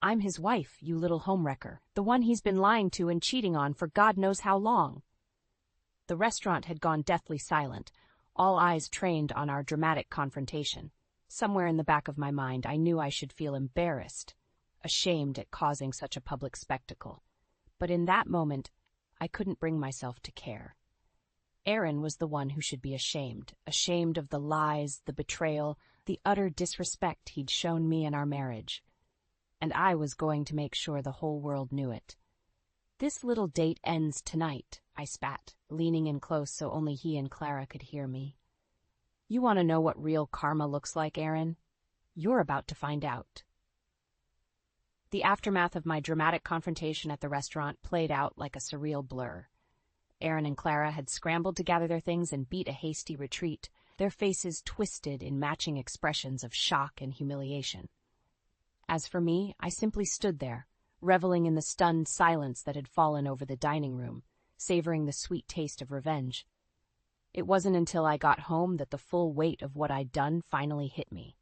"I'm his wife, you little homewrecker, the one he's been lying to and cheating on for God knows how long." The restaurant had gone deathly silent, all eyes trained on our dramatic confrontation. Somewhere in the back of my mind, I knew I should feel embarrassed, ashamed at causing such a public spectacle. But in that moment, I couldn't bring myself to care. Aaron was the one who should be ashamed of the lies, the betrayal, the utter disrespect he'd shown me in our marriage. And I was going to make sure the whole world knew it. "This little date ends tonight," I spat, leaning in close so only he and Clara could hear me. "You want to know what real karma looks like, Aaron? You're about to find out." The aftermath of my dramatic confrontation at the restaurant played out like a surreal blur. Aaron and Clara had scrambled to gather their things and beat a hasty retreat, their faces twisted in matching expressions of shock and humiliation. As for me, I simply stood there, reveling in the stunned silence that had fallen over the dining room, savoring the sweet taste of revenge. It wasn't until I got home that the full weight of what I'd done finally hit me.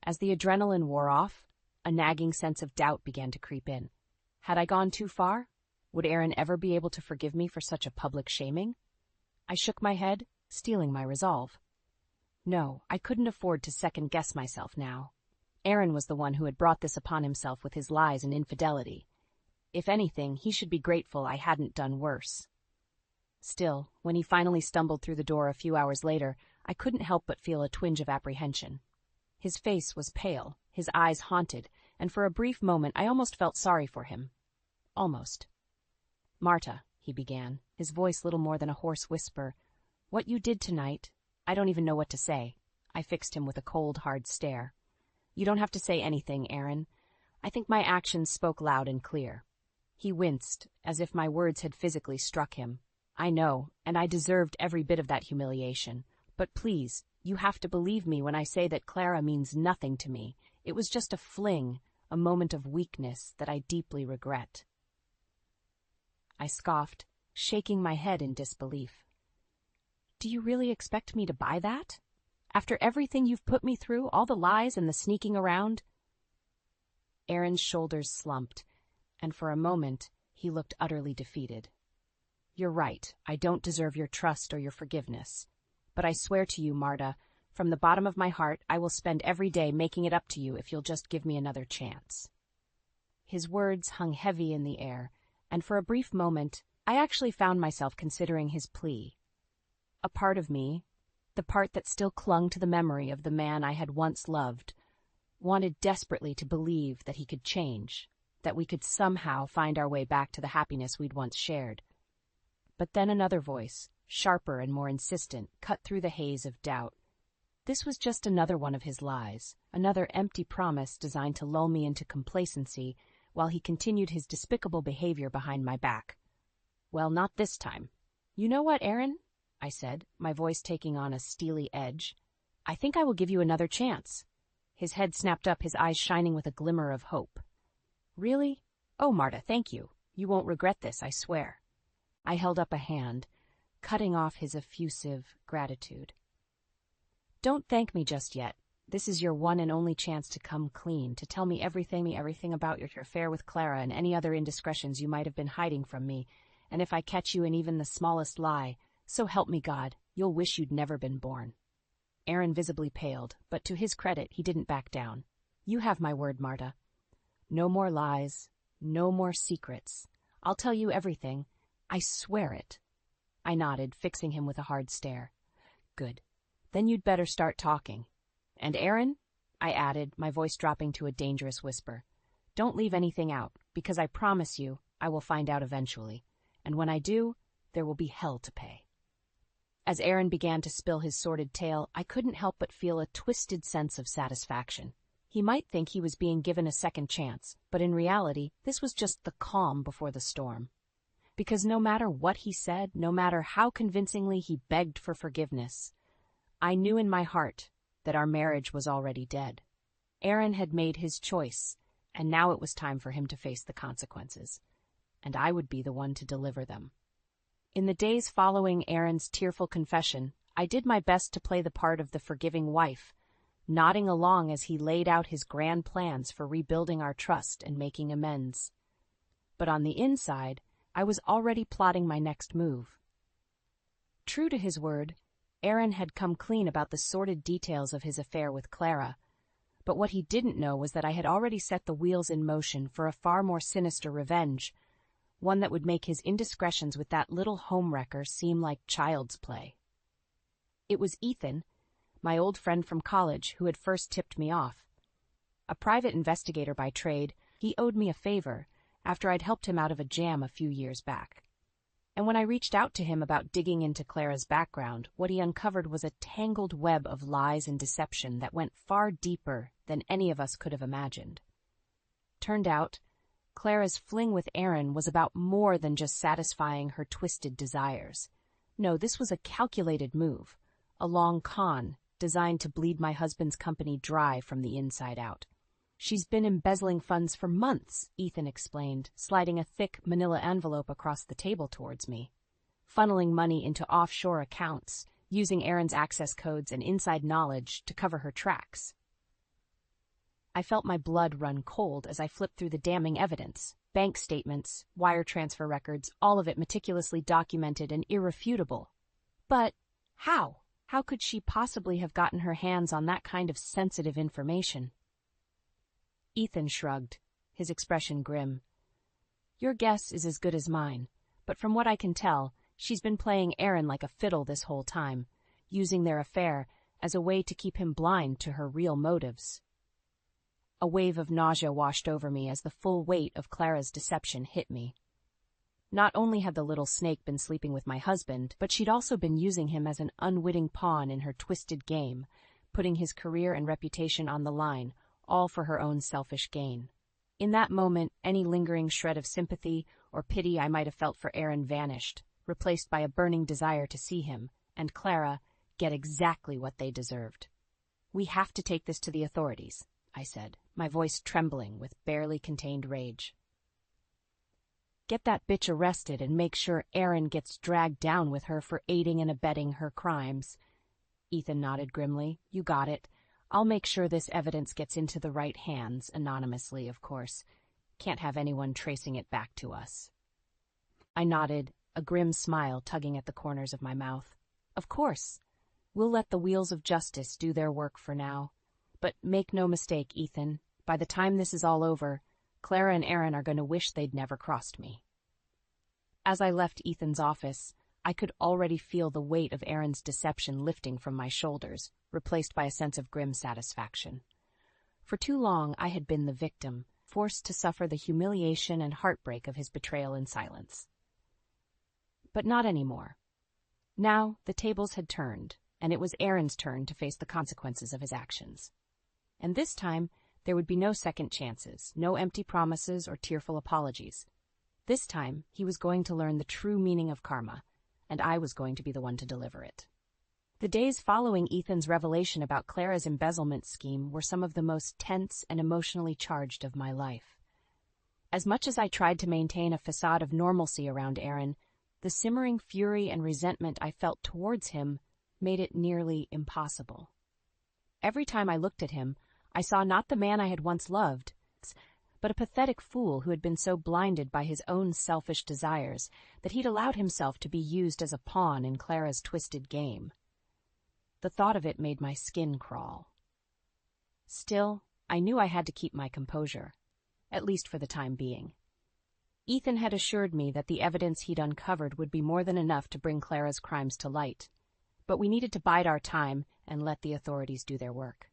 As the adrenaline wore off, a nagging sense of doubt began to creep in. Had I gone too far? Would Aaron ever be able to forgive me for such a public shaming? I shook my head, steeling my resolve. No, I couldn't afford to second-guess myself now. Aaron was the one who had brought this upon himself with his lies and infidelity. If anything, he should be grateful I hadn't done worse. Still, when he finally stumbled through the door a few hours later, I couldn't help but feel a twinge of apprehension. His face was pale, his eyes haunted, and for a brief moment I almost felt sorry for him. Almost. "Marta," he began, his voice little more than a hoarse whisper, "what you did tonight, I don't even know what to say." I fixed him with a cold, hard stare. "You don't have to say anything, Aaron. I think my actions spoke loud and clear." He winced, as if my words had physically struck him. "I know, and I deserved every bit of that humiliation. But please, you have to believe me when I say that Clara means nothing to me. It was just a fling, a moment of weakness that I deeply regret." I scoffed, shaking my head in disbelief. "Do you really expect me to buy that? After everything you've put me through, all the lies and the sneaking around?" Aaron's shoulders slumped, and for a moment he looked utterly defeated. "You're right, I don't deserve your trust or your forgiveness. But I swear to you, Marta, from the bottom of my heart, I will spend every day making it up to you if you'll just give me another chance." His words hung heavy in the air, and for a brief moment, I actually found myself considering his plea. A part of me, the part that still clung to the memory of the man I had once loved, wanted desperately to believe that he could change, that we could somehow find our way back to the happiness we'd once shared. But then another voice, sharper and more insistent, cut through the haze of doubt. This was just another one of his lies, another empty promise designed to lull me into complacency while he continued his despicable behavior behind my back. "Well, not this time." "You know what, Aaron?" I said, my voice taking on a steely edge. "I think I will give you another chance." His head snapped up, his eyes shining with a glimmer of hope. "Really? Oh, Marta, thank you. You won't regret this, I swear." I held up a hand, cutting off his effusive gratitude. "Don't thank me just yet. This is your one and only chance to come clean, to tell me everything about your affair with Clara and any other indiscretions you might have been hiding from me, and if I catch you in even the smallest lie, so help me God, you'll wish you'd never been born." Aaron visibly paled, but to his credit, he didn't back down. "You have my word, Marta. No more lies, no more secrets. I'll tell you everything. I swear it." I nodded, fixing him with a hard stare. "Good. Then you'd better start talking. And Aaron," I added, my voice dropping to a dangerous whisper, "don't leave anything out, because I promise you I will find out eventually. And when I do, there will be hell to pay." As Aaron began to spill his sordid tale, I couldn't help but feel a twisted sense of satisfaction. He might think he was being given a second chance, but in reality, this was just the calm before the storm. Because no matter what he said, no matter how convincingly he begged for forgiveness, I knew in my heart that our marriage was already dead. Aaron had made his choice, and now it was time for him to face the consequences, and I would be the one to deliver them. In the days following Aaron's tearful confession, I did my best to play the part of the forgiving wife, nodding along as he laid out his grand plans for rebuilding our trust and making amends. But on the inside, I was already plotting my next move. True to his word, Aaron had come clean about the sordid details of his affair with Clara, but what he didn't know was that I had already set the wheels in motion for a far more sinister revenge, one that would make his indiscretions with that little homewrecker seem like child's play. It was Ethan, my old friend from college, who had first tipped me off. A private investigator by trade, he owed me a favor after I'd helped him out of a jam a few years back. And when I reached out to him about digging into Clara's background, what he uncovered was a tangled web of lies and deception that went far deeper than any of us could have imagined. Turned out, Clara's fling with Aaron was about more than just satisfying her twisted desires. No, this was a calculated move, a long con designed to bleed my husband's company dry from the inside out. "She's been embezzling funds for months," Ethan explained, sliding a thick manila envelope across the table towards me. "Funneling money into offshore accounts, using Aaron's access codes and inside knowledge to cover her tracks." I felt my blood run cold as I flipped through the damning evidence. Bank statements, wire transfer records, all of it meticulously documented and irrefutable. But how? How could she possibly have gotten her hands on that kind of sensitive information? Ethan shrugged, his expression grim. "Your guess is as good as mine, but from what I can tell, she's been playing Aaron like a fiddle this whole time, using their affair as a way to keep him blind to her real motives." A wave of nausea washed over me as the full weight of Clara's deception hit me. Not only had the little snake been sleeping with my husband, but she'd also been using him as an unwitting pawn in her twisted game, putting his career and reputation on the line, all for her own selfish gain. In that moment, any lingering shred of sympathy or pity I might have felt for Aaron vanished, replaced by a burning desire to see him, and Clara, get exactly what they deserved. "We have to take this to the authorities," I said, my voice trembling with barely contained rage. "Get that bitch arrested and make sure Aaron gets dragged down with her for aiding and abetting her crimes." Ethan nodded grimly. "You got it. I'll make sure this evidence gets into the right hands, anonymously, of course. Can't have anyone tracing it back to us." I nodded, a grim smile tugging at the corners of my mouth. "Of course. We'll let the wheels of justice do their work for now. But make no mistake, Ethan, by the time this is all over, Clara and Aaron are going to wish they'd never crossed me." As I left Ethan's office, I could already feel the weight of Aaron's deception lifting from my shoulders, replaced by a sense of grim satisfaction. For too long I had been the victim, forced to suffer the humiliation and heartbreak of his betrayal in silence. But not anymore. Now the tables had turned, and it was Aaron's turn to face the consequences of his actions. And this time, there would be no second chances, no empty promises or tearful apologies. This time, he was going to learn the true meaning of karma, and I was going to be the one to deliver it. The days following Ethan's revelation about Clara's embezzlement scheme were some of the most tense and emotionally charged of my life. As much as I tried to maintain a facade of normalcy around Aaron, the simmering fury and resentment I felt towards him made it nearly impossible. Every time I looked at him, I saw not the man I had once loved, but a pathetic fool who had been so blinded by his own selfish desires that he'd allowed himself to be used as a pawn in Clara's twisted game. The thought of it made my skin crawl. Still, I knew I had to keep my composure, at least for the time being. Ethan had assured me that the evidence he'd uncovered would be more than enough to bring Clara's crimes to light, but we needed to bide our time and let the authorities do their work.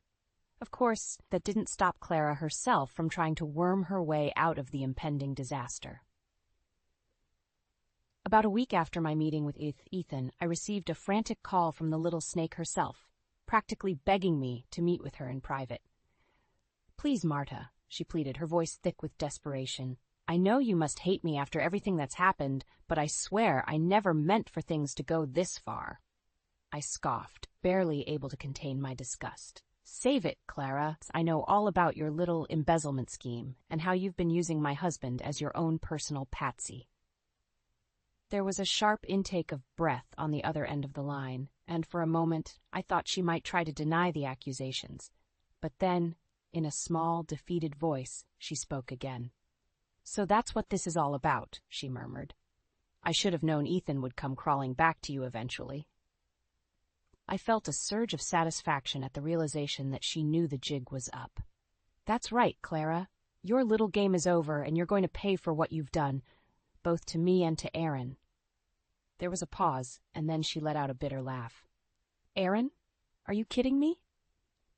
Of course, that didn't stop Clara herself from trying to worm her way out of the impending disaster. About a week after my meeting with Ethan, I received a frantic call from the little snake herself, practically begging me to meet with her in private. "Please, Marta," she pleaded, her voice thick with desperation. "I know you must hate me after everything that's happened, but I swear I never meant for things to go this far." I scoffed, barely able to contain my disgust. "Save it, Clara. I know all about your little embezzlement scheme and how you've been using my husband as your own personal patsy." There was a sharp intake of breath on the other end of the line, and for a moment I thought she might try to deny the accusations. But then, in a small, defeated voice, she spoke again. "So that's what this is all about," she murmured. "I should have known Ethan would come crawling back to you eventually." I felt a surge of satisfaction at the realization that she knew the jig was up. "That's right, Clara. Your little game is over, and you're going to pay for what you've done, both to me and to Aaron." There was a pause, and then she let out a bitter laugh. "Aaron? Are you kidding me?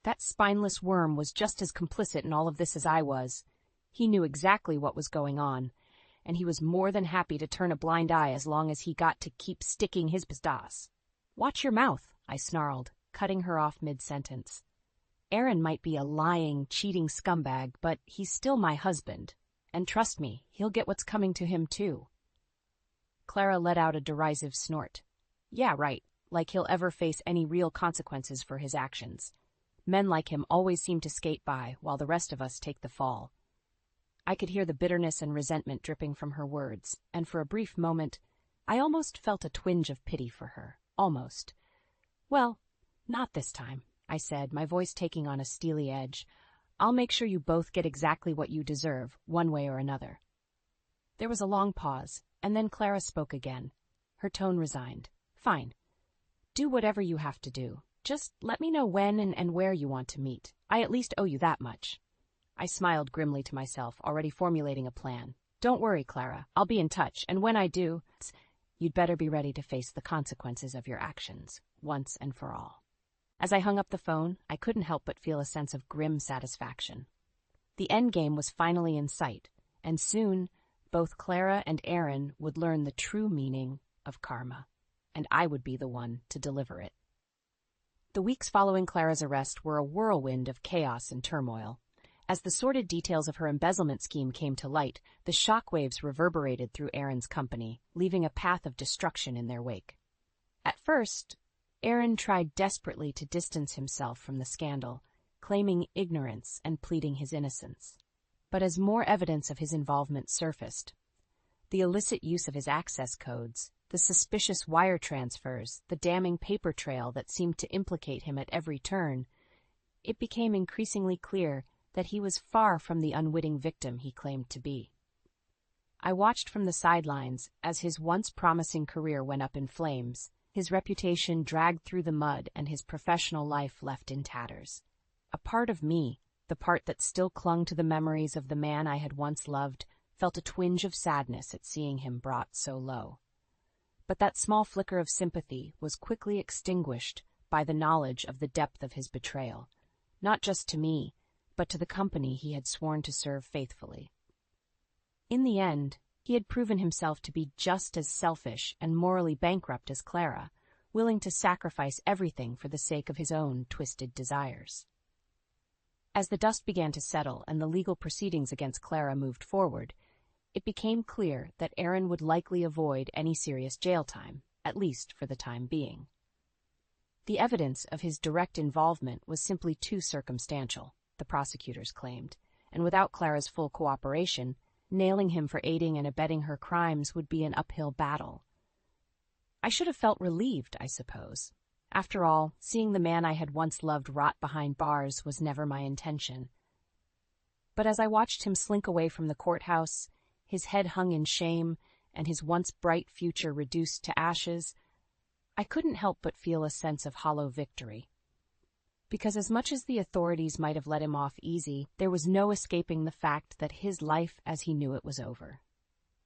That spineless worm was just as complicit in all of this as I was. He knew exactly what was going on, and he was more than happy to turn a blind eye as long as he got to keep sticking his pistache." "Watch your mouth," I snarled, cutting her off mid-sentence. "Aaron might be a lying, cheating scumbag, but he's still my husband. And trust me, he'll get what's coming to him, too." Clara let out a derisive snort. "Yeah, right, like he'll ever face any real consequences for his actions. Men like him always seem to skate by, while the rest of us take the fall." I could hear the bitterness and resentment dripping from her words, and for a brief moment, I almost felt a twinge of pity for her. Almost. "Well, not this time," I said, my voice taking on a steely edge. "I'll make sure you both get exactly what you deserve, one way or another." There was a long pause, and then Clara spoke again. Her tone resigned. "Fine. Do whatever you have to do. Just let me know when and where you want to meet. I at least owe you that much." I smiled grimly to myself, already formulating a plan. "Don't worry, Clara. I'll be in touch, and when I do, you'd better be ready to face the consequences of your actions, once and for all." As I hung up the phone, I couldn't help but feel a sense of grim satisfaction. The endgame was finally in sight, and soon both Clara and Aaron would learn the true meaning of karma, and I would be the one to deliver it. The weeks following Clara's arrest were a whirlwind of chaos and turmoil. As the sordid details of her embezzlement scheme came to light, the shockwaves reverberated through Aaron's company, leaving a path of destruction in their wake. At first, Aaron tried desperately to distance himself from the scandal, claiming ignorance and pleading his innocence. But as more evidence of his involvement surfaced, the illicit use of his access codes, the suspicious wire transfers, the damning paper trail that seemed to implicate him at every turn, it became increasingly clear that he was far from the unwitting victim he claimed to be. I watched from the sidelines as his once promising career went up in flames, his reputation dragged through the mud, and his professional life left in tatters. A part of me, the part that still clung to the memories of the man I had once loved, felt a twinge of sadness at seeing him brought so low. But that small flicker of sympathy was quickly extinguished by the knowledge of the depth of his betrayal, not just to me, but to the company he had sworn to serve faithfully. In the end, he had proven himself to be just as selfish and morally bankrupt as Clara, willing to sacrifice everything for the sake of his own twisted desires. As the dust began to settle and the legal proceedings against Clara moved forward, it became clear that Aaron would likely avoid any serious jail time, at least for the time being. The evidence of his direct involvement was simply too circumstantial, the prosecutors claimed, and without Clara's full cooperation, nailing him for aiding and abetting her crimes would be an uphill battle. I should have felt relieved, I suppose. After all, seeing the man I had once loved rot behind bars was never my intention. But as I watched him slink away from the courthouse, his head hung in shame and his once bright future reduced to ashes, I couldn't help but feel a sense of hollow victory. Because as much as the authorities might have let him off easy, there was no escaping the fact that his life as he knew it was over.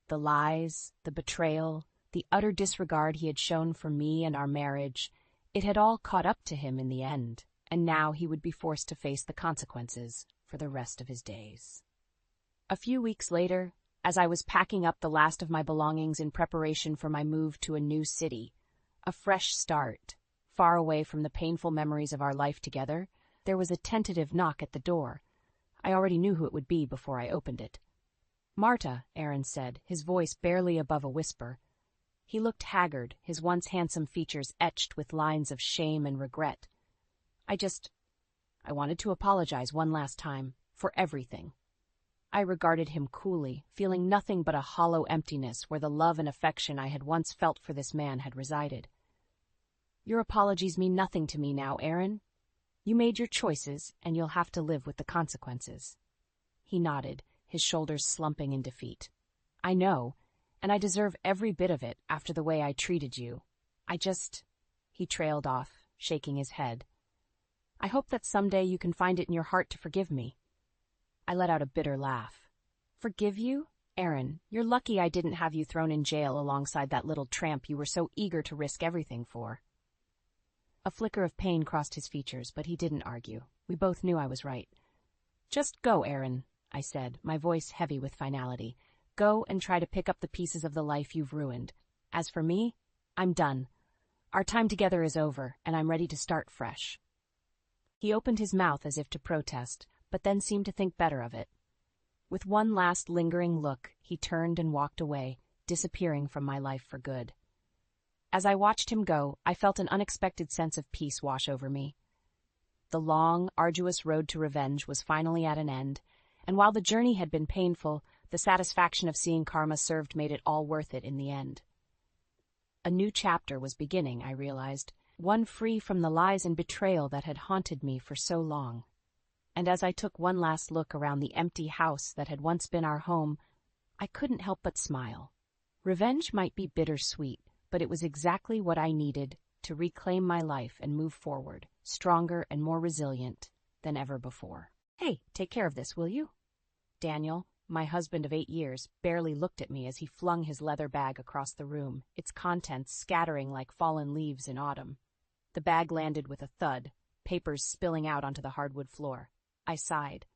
The lies, the betrayal, the utter disregard he had shown for me and our marriage, it had all caught up to him in the end, and now he would be forced to face the consequences for the rest of his days. A few weeks later, as I was packing up the last of my belongings in preparation for my move to a new city, a fresh start, far away from the painful memories of our life together, there was a tentative knock at the door. I already knew who it would be before I opened it. "Marta," Aaron said, his voice barely above a whisper. He looked haggard, his once handsome features etched with lines of shame and regret. I wanted to apologize one last time, for everything. I regarded him coolly, feeling nothing but a hollow emptiness where the love and affection I had once felt for this man had resided. "Your apologies mean nothing to me now, Aaron. You made your choices, and you'll have to live with the consequences." He nodded, his shoulders slumping in defeat. "I know, and I deserve every bit of it after the way I treated you. He trailed off, shaking his head. "I hope that someday you can find it in your heart to forgive me." I let out a bitter laugh. "Forgive you? Aaron, you're lucky I didn't have you thrown in jail alongside that little tramp you were so eager to risk everything for." A flicker of pain crossed his features, but he didn't argue. We both knew I was right. "Just go, Aaron," I said, my voice heavy with finality. "Go and try to pick up the pieces of the life you've ruined. As for me, I'm done. Our time together is over, and I'm ready to start fresh." He opened his mouth as if to protest, but then seemed to think better of it. With one last lingering look, he turned and walked away, disappearing from my life for good. As I watched him go, I felt an unexpected sense of peace wash over me. The long, arduous road to revenge was finally at an end, and while the journey had been painful, the satisfaction of seeing karma served made it all worth it in the end. A new chapter was beginning, I realized, one free from the lies and betrayal that had haunted me for so long. And as I took one last look around the empty house that had once been our home, I couldn't help but smile. Revenge might be bittersweet, but it was exactly what I needed to reclaim my life and move forward, stronger and more resilient than ever before. "Hey, take care of this, will you?" Daniel, my husband of 8 years, barely looked at me as he flung his leather bag across the room, its contents scattering like fallen leaves in autumn. The bag landed with a thud, papers spilling out onto the hardwood floor. I sighed.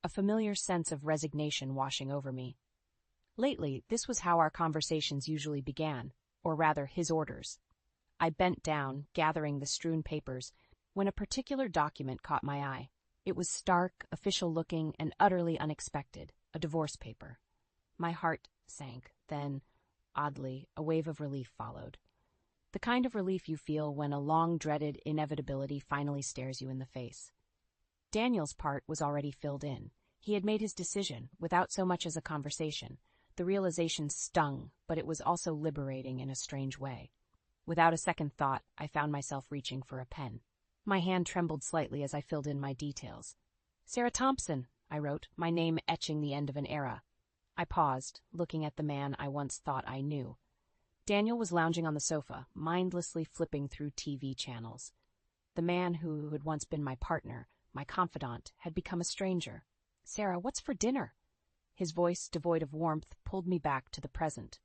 a familiar sense of resignation washing over me. Lately, this was how our conversations usually began, or rather his orders. I bent down, gathering the strewn papers, when a particular document caught my eye. It was stark, official-looking, and utterly unexpected, a divorce paper. My heart sank, then, oddly, a wave of relief followed. The kind of relief you feel when a long-dreaded inevitability finally stares you in the face. Daniel's part was already filled in. He had made his decision, without so much as a conversation. The realization stung, but it was also liberating in a strange way. Without a second thought, I found myself reaching for a pen. My hand trembled slightly as I filled in my details. "Sarah Thompson," I wrote, my name etching the end of an era. I paused, looking at the man I once thought I knew. Daniel was lounging on the sofa, mindlessly flipping through TV channels. The man who had once been my partner, my confidant, had become a stranger. "Sarah, what's for dinner?" His voice, devoid of warmth, pulled me back to the present.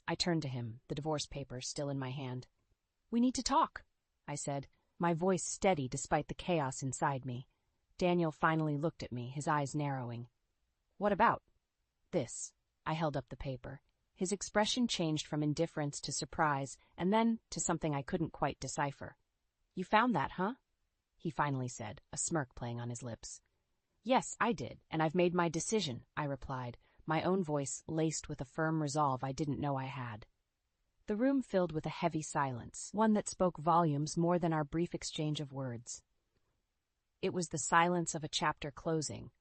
I turned to him, the divorce paper still in my hand. "We need to talk," I said, my voice steady despite the chaos inside me. Daniel finally looked at me, his eyes narrowing. "What about?" "This." I held up the paper. His expression changed from indifference to surprise, and then to something I couldn't quite decipher. "You found that, huh?" he finally said, a smirk playing on his lips. "Yes, I did, and I've made my decision," I replied, my own voice laced with a firm resolve I didn't know I had. The room filled with a heavy silence, one that spoke volumes more than our brief exchange of words. It was the silence of a chapter closing,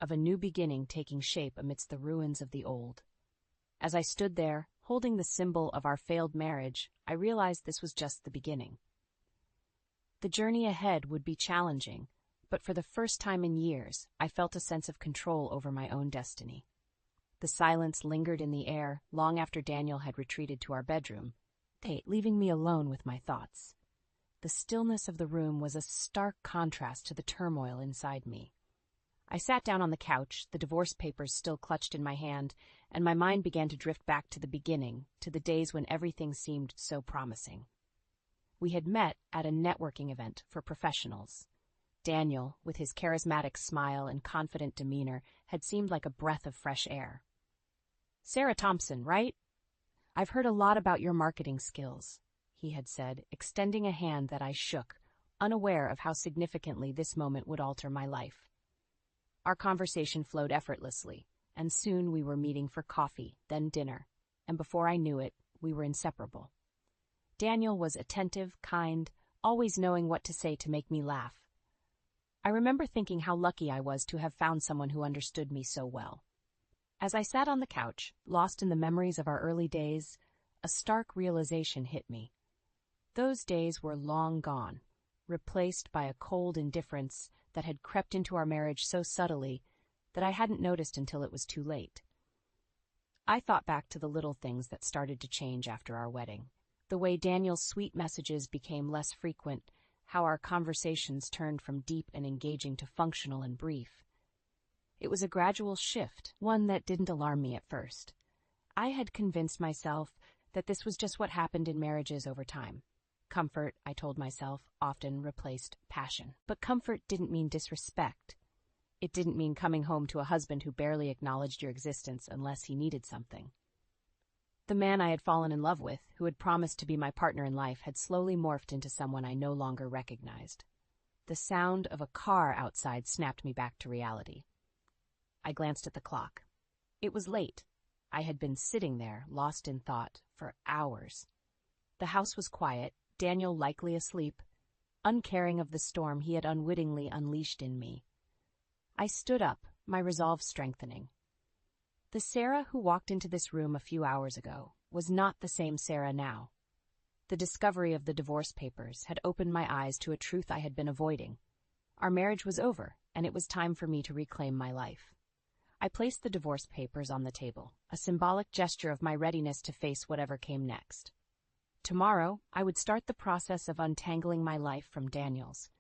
of a new beginning taking shape amidst the ruins of the old. As I stood there, holding the symbol of our failed marriage, I realized this was just the beginning. The journey ahead would be challenging, but for the first time in years, I felt a sense of control over my own destiny. The silence lingered in the air long after Daniel had retreated to our bedroom, leaving me alone with my thoughts. The stillness of the room was a stark contrast to the turmoil inside me. I sat down on the couch, the divorce papers still clutched in my hand, and my mind began to drift back to the beginning, to the days when everything seemed so promising. We had met at a networking event for professionals. Daniel, with his charismatic smile and confident demeanor, had seemed like a breath of fresh air. "Sarah Thompson, right? I've heard a lot about your marketing skills," he had said, extending a hand that I shook, unaware of how significantly this moment would alter my life. Our conversation flowed effortlessly, and soon we were meeting for coffee, then dinner, and before I knew it, we were inseparable. Daniel was attentive, kind, always knowing what to say to make me laugh. I remember thinking how lucky I was to have found someone who understood me so well. As I sat on the couch, lost in the memories of our early days, a stark realization hit me. Those days were long gone, replaced by a cold indifference that had crept into our marriage so subtly that I hadn't noticed until it was too late. I thought back to the little things that started to change after our wedding. The way Daniel's sweet messages became less frequent, how our conversations turned from deep and engaging to functional and brief. It was a gradual shift, one that didn't alarm me at first. I had convinced myself that this was just what happened in marriages over time. Comfort, I told myself, often replaced passion. But comfort didn't mean disrespect. It didn't mean coming home to a husband who barely acknowledged your existence unless he needed something. The man I had fallen in love with, who had promised to be my partner in life, had slowly morphed into someone I no longer recognized. The sound of a car outside snapped me back to reality. I glanced at the clock. It was late. I had been sitting there, lost in thought, for hours. The house was quiet, Daniel likely asleep, uncaring of the storm he had unwittingly unleashed in me. I stood up, my resolve strengthening. The Sarah who walked into this room a few hours ago was not the same Sarah now. The discovery of the divorce papers had opened my eyes to a truth I had been avoiding. Our marriage was over, and it was time for me to reclaim my life. I placed the divorce papers on the table, a symbolic gesture of my readiness to face whatever came next. Tomorrow, I would start the process of untangling my life from Daniel's.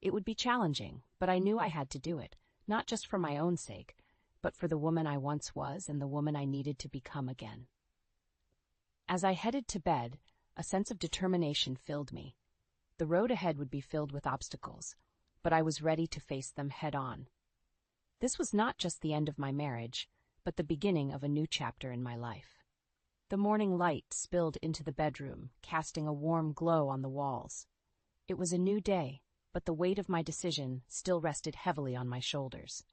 It would be challenging, but I knew I had to do it, not just for my own sake, but for the woman I once was and the woman I needed to become again. As I headed to bed, a sense of determination filled me. The road ahead would be filled with obstacles, but I was ready to face them head on. This was not just the end of my marriage, but the beginning of a new chapter in my life. The morning light spilled into the bedroom, casting a warm glow on the walls. It was a new day, but the weight of my decision still rested heavily on my shoulders.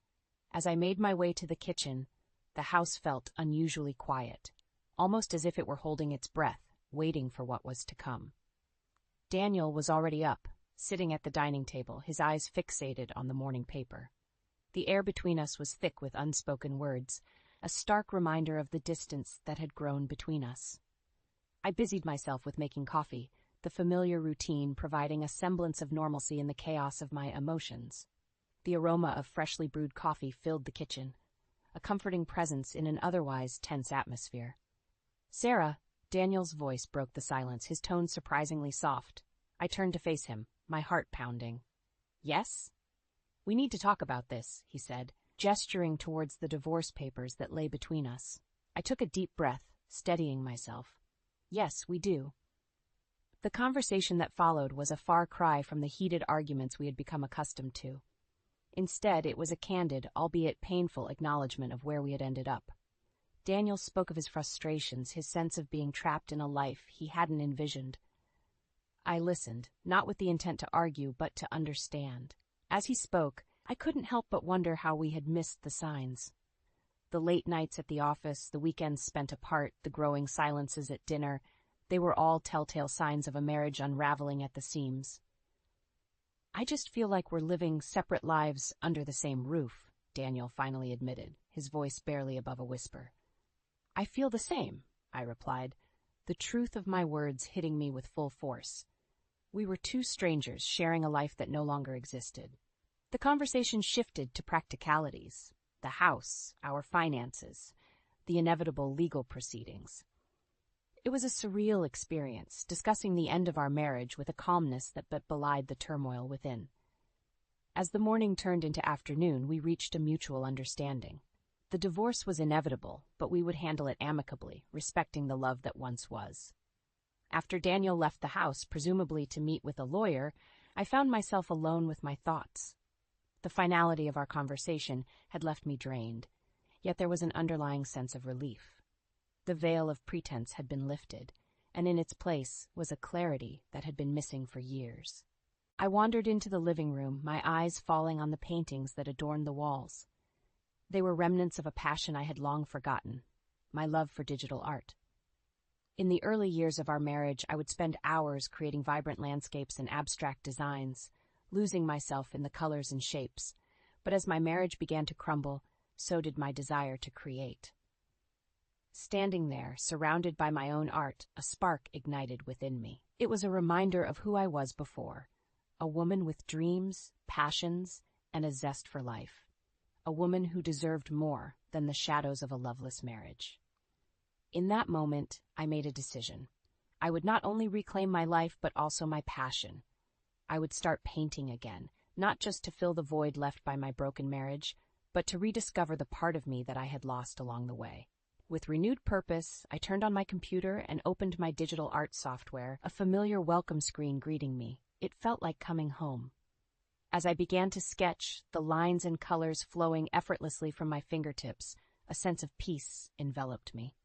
As I made my way to the kitchen, the house felt unusually quiet, almost as if it were holding its breath, waiting for what was to come. Daniel was already up, sitting at the dining table, his eyes fixated on the morning paper. The air between us was thick with unspoken words, a stark reminder of the distance that had grown between us. I busied myself with making coffee, the familiar routine providing a semblance of normalcy in the chaos of my emotions. The aroma of freshly brewed coffee filled the kitchen, a comforting presence in an otherwise tense atmosphere. "Sarah," Daniel's voice broke the silence, his tone surprisingly soft. I turned to face him, my heart pounding. "Yes?" "We need to talk about this," he said, gesturing towards the divorce papers that lay between us. I took a deep breath, steadying myself. "Yes, we do." The conversation that followed was a far cry from the heated arguments we had become accustomed to. Instead, it was a candid, albeit painful, acknowledgement of where we had ended up. Daniel spoke of his frustrations, his sense of being trapped in a life he hadn't envisioned. I listened, not with the intent to argue, but to understand. As he spoke, I couldn't help but wonder how we had missed the signs. The late nights at the office, the weekends spent apart, the growing silences at dinner, they were all telltale signs of a marriage unraveling at the seams. "I just feel like we're living separate lives under the same roof," Daniel finally admitted, his voice barely above a whisper. "I feel the same," I replied, the truth of my words hitting me with full force. We were two strangers sharing a life that no longer existed. The conversation shifted to practicalities, the house, our finances, the inevitable legal proceedings. It was a surreal experience, discussing the end of our marriage with a calmness that but belied the turmoil within. As the morning turned into afternoon, we reached a mutual understanding. The divorce was inevitable, but we would handle it amicably, respecting the love that once was. After Daniel left the house, presumably to meet with a lawyer, I found myself alone with my thoughts. The finality of our conversation had left me drained, yet there was an underlying sense of relief. The veil of pretense had been lifted, and in its place was a clarity that had been missing for years. I wandered into the living room, my eyes falling on the paintings that adorned the walls. They were remnants of a passion I had long forgotten, my love for digital art. In the early years of our marriage, I would spend hours creating vibrant landscapes and abstract designs, losing myself in the colors and shapes. But as my marriage began to crumble, so did my desire to create. Standing there, surrounded by my own art, a spark ignited within me. It was a reminder of who I was before, a woman with dreams, passions, and a zest for life. A woman who deserved more than the shadows of a loveless marriage. In that moment, I made a decision. I would not only reclaim my life, but also my passion. I would start painting again, not just to fill the void left by my broken marriage, but to rediscover the part of me that I had lost along the way. With renewed purpose, I turned on my computer and opened my digital art software, a familiar welcome screen greeting me. It felt like coming home. As I began to sketch, the lines and colors flowing effortlessly from my fingertips, a sense of peace enveloped me.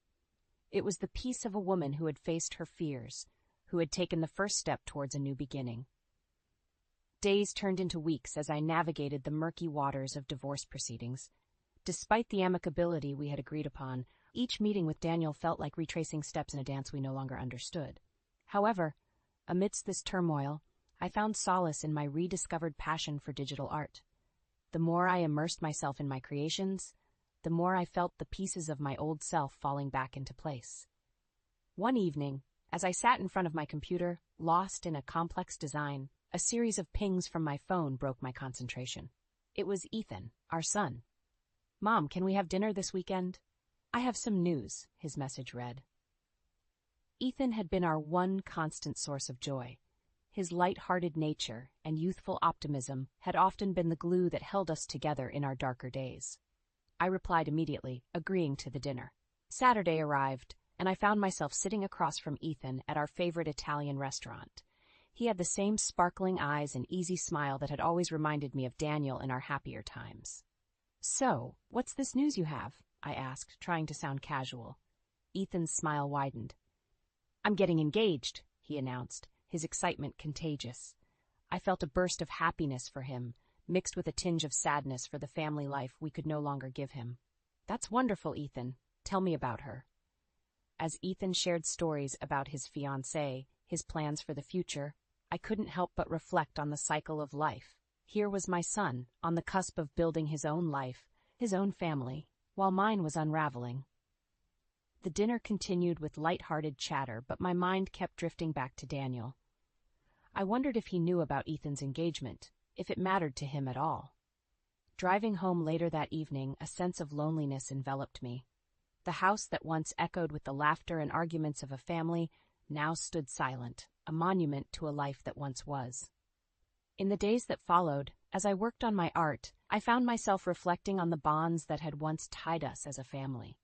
It was the peace of a woman who had faced her fears, who had taken the first step towards a new beginning. Days turned into weeks as I navigated the murky waters of divorce proceedings. Despite the amicability we had agreed upon, each meeting with Daniel felt like retracing steps in a dance we no longer understood. However, amidst this turmoil, I found solace in my rediscovered passion for digital art. The more I immersed myself in my creations, the more I felt the pieces of my old self falling back into place. One evening, as I sat in front of my computer, lost in a complex design, a series of pings from my phone broke my concentration. It was Ethan, our son. "Mom, can we have dinner this weekend?" "I have some news," his message read. Ethan had been our one constant source of joy. His light-hearted nature and youthful optimism had often been the glue that held us together in our darker days. I replied immediately, agreeing to the dinner. Saturday arrived, and I found myself sitting across from Ethan at our favorite Italian restaurant. He had the same sparkling eyes and easy smile that had always reminded me of Daniel in our happier times. "So, what's this news you have?" I asked, trying to sound casual. Ethan's smile widened. "I'm getting engaged," he announced, his excitement contagious. I felt a burst of happiness for him, mixed with a tinge of sadness for the family life we could no longer give him. "That's wonderful, Ethan. Tell me about her." As Ethan shared stories about his fiancée, his plans for the future, I couldn't help but reflect on the cycle of life. Here was my son, on the cusp of building his own life, his own family, while mine was unraveling. The dinner continued with light-hearted chatter, but my mind kept drifting back to Daniel. I wondered if he knew about Ethan's engagement, if it mattered to him at all. Driving home later that evening, a sense of loneliness enveloped me. The house that once echoed with the laughter and arguments of a family now stood silent, a monument to a life that once was. In the days that followed, as I worked on my art, I found myself reflecting on the bonds that had once tied us as a family.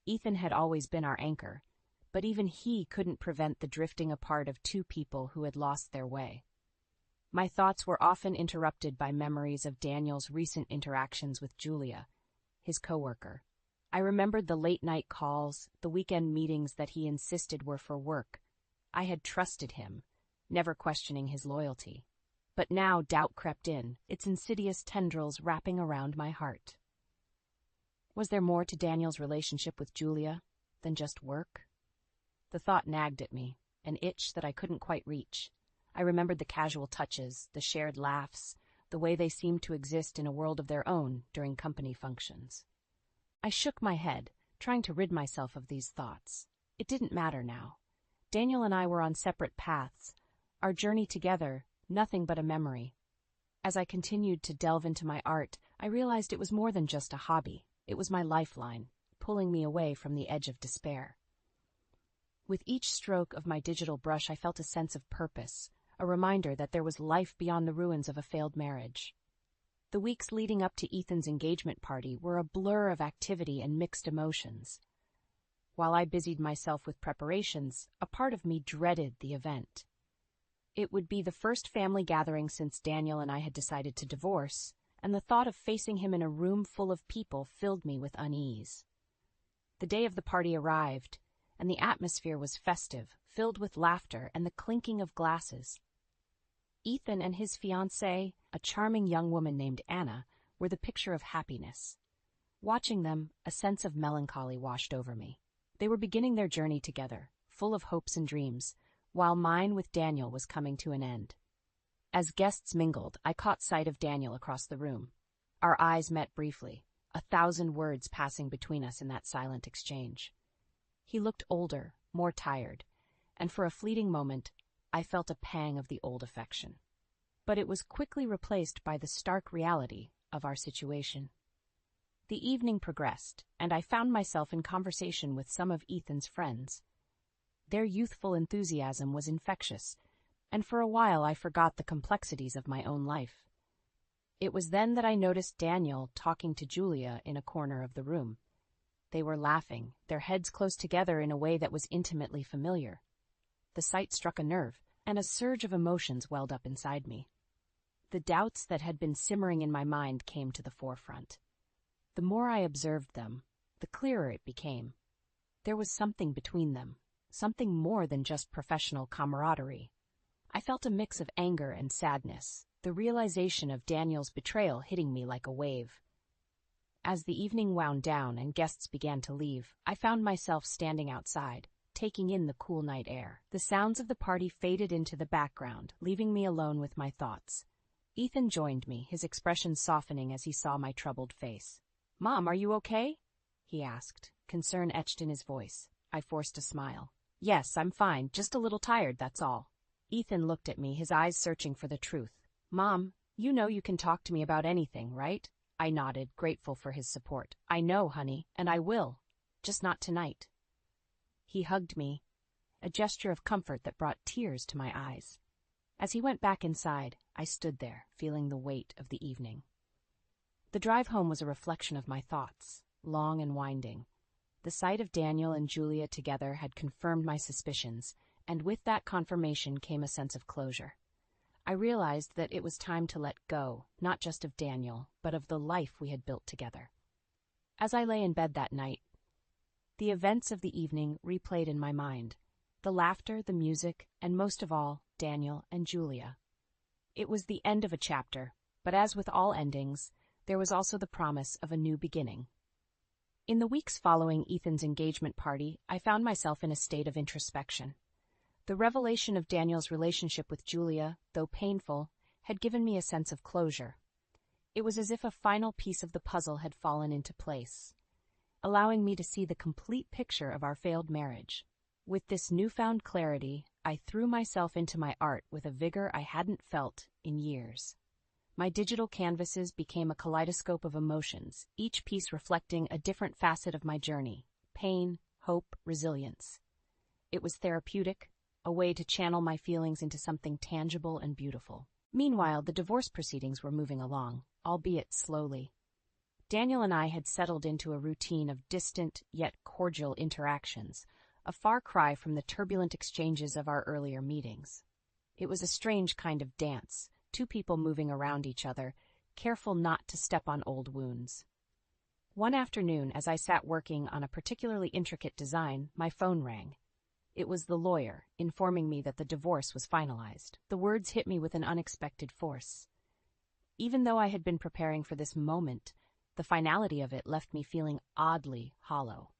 Ethan had always been our anchor, but even he couldn't prevent the drifting apart of two people who had lost their way. My thoughts were often interrupted by memories of Daniel's recent interactions with Julia, his coworker. I remembered the late-night calls, the weekend meetings that he insisted were for work. I had trusted him, never questioning his loyalty. But now doubt crept in, its insidious tendrils wrapping around my heart. Was there more to Daniel's relationship with Julia than just work? The thought nagged at me, an itch that I couldn't quite reach. I remembered the casual touches, the shared laughs, the way they seemed to exist in a world of their own during company functions. I shook my head, trying to rid myself of these thoughts. It didn't matter now. Daniel and I were on separate paths, our journey together nothing but a memory. As I continued to delve into my art, I realized it was more than just a hobby. It was my lifeline, pulling me away from the edge of despair. With each stroke of my digital brush, I felt a sense of purpose, a reminder that there was life beyond the ruins of a failed marriage. The weeks leading up to Ethan's engagement party were a blur of activity and mixed emotions. While I busied myself with preparations, a part of me dreaded the event. It would be the first family gathering since Daniel and I had decided to divorce, and the thought of facing him in a room full of people filled me with unease. The day of the party arrived, and the atmosphere was festive, filled with laughter and the clinking of glasses. Ethan and his fiancée, a charming young woman named Anna, were the picture of happiness. Watching them, a sense of melancholy washed over me. They were beginning their journey together, full of hopes and dreams, while mine with Daniel was coming to an end. As guests mingled, I caught sight of Daniel across the room. Our eyes met briefly, 1,000 words passing between us in that silent exchange. He looked older, more tired, and for a fleeting moment, I felt a pang of the old affection. But it was quickly replaced by the stark reality of our situation. The evening progressed, and I found myself in conversation with some of Ethan's friends. Their youthful enthusiasm was infectious, and for a while I forgot the complexities of my own life. It was then that I noticed Daniel talking to Julia in a corner of the room. They were laughing, their heads close together in a way that was intimately familiar. The sight struck a nerve, and a surge of emotions welled up inside me. The doubts that had been simmering in my mind came to the forefront. The more I observed them, the clearer it became. There was something between them, something more than just professional camaraderie. I felt a mix of anger and sadness, the realization of Daniel's betrayal hitting me like a wave. As the evening wound down and guests began to leave, I found myself standing outside, taking in the cool night air. The sounds of the party faded into the background, leaving me alone with my thoughts. Ethan joined me, his expression softening as he saw my troubled face. "Mom, are you okay?" he asked, concern etched in his voice. I forced a smile. "Yes, I'm fine, just a little tired, that's all." Ethan looked at me, his eyes searching for the truth. "Mom, you know you can talk to me about anything, right?" I nodded, grateful for his support. "I know, honey, and I will. Just not tonight." He hugged me, a gesture of comfort that brought tears to my eyes. As he went back inside, I stood there, feeling the weight of the evening. The drive home was a reflection of my thoughts, long and winding. The sight of Daniel and Julia together had confirmed my suspicions, and with that confirmation came a sense of closure. I realized that it was time to let go, not just of Daniel, but of the life we had built together. As I lay in bed that night, the events of the evening replayed in my mind. The laughter, the music, and most of all, Daniel and Julia. It was the end of a chapter, but as with all endings, there was also the promise of a new beginning. In the weeks following Ethan's engagement party, I found myself in a state of introspection. The revelation of Daniel's relationship with Julia, though painful, had given me a sense of closure. It was as if a final piece of the puzzle had fallen into place, allowing me to see the complete picture of our failed marriage. With this newfound clarity, I threw myself into my art with a vigor I hadn't felt in years. My digital canvases became a kaleidoscope of emotions, each piece reflecting a different facet of my journey: pain, hope, resilience. It was therapeutic, a way to channel my feelings into something tangible and beautiful. Meanwhile, the divorce proceedings were moving along, albeit slowly. Daniel and I had settled into a routine of distant yet cordial interactions, a far cry from the turbulent exchanges of our earlier meetings. It was a strange kind of dance, two people moving around each other, careful not to step on old wounds. One afternoon, as I sat working on a particularly intricate design, my phone rang. It was the lawyer, informing me that the divorce was finalized. The words hit me with an unexpected force. Even though I had been preparing for this moment, the finality of it left me feeling oddly hollow.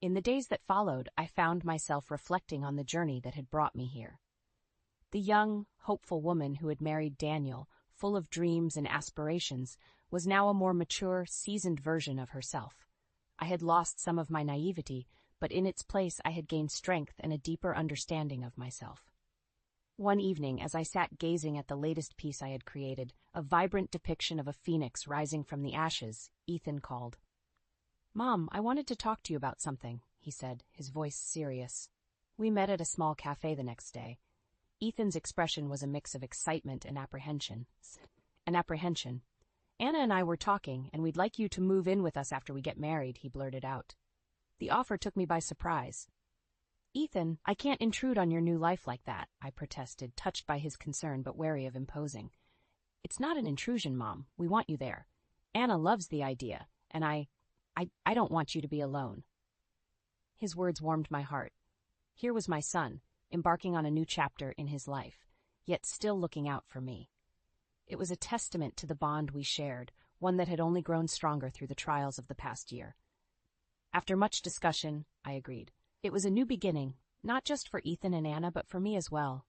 In the days that followed, I found myself reflecting on the journey that had brought me here. The young, hopeful woman who had married Daniel, full of dreams and aspirations, was now a more mature, seasoned version of herself. I had lost some of my naivety, but in its place I had gained strength and a deeper understanding of myself. One evening, as I sat gazing at the latest piece I had created, a vibrant depiction of a phoenix rising from the ashes, Ethan called. "Mom, I wanted to talk to you about something," he said, his voice serious. We met at a small cafe the next day. Ethan's expression was a mix of excitement and apprehension. "Anna and I were talking, and we'd like you to move in with us after we get married," he blurted out. The offer took me by surprise. "Ethan, I can't intrude on your new life like that," I protested, touched by his concern but wary of imposing. "It's not an intrusion, Mom. We want you there. Anna loves the idea, and I don't want you to be alone." His words warmed my heart. Here was my son, embarking on a new chapter in his life, yet still looking out for me. It was a testament to the bond we shared, one that had only grown stronger through the trials of the past year. After much discussion, I agreed. It was a new beginning, not just for Ethan and Anna, but for me as well.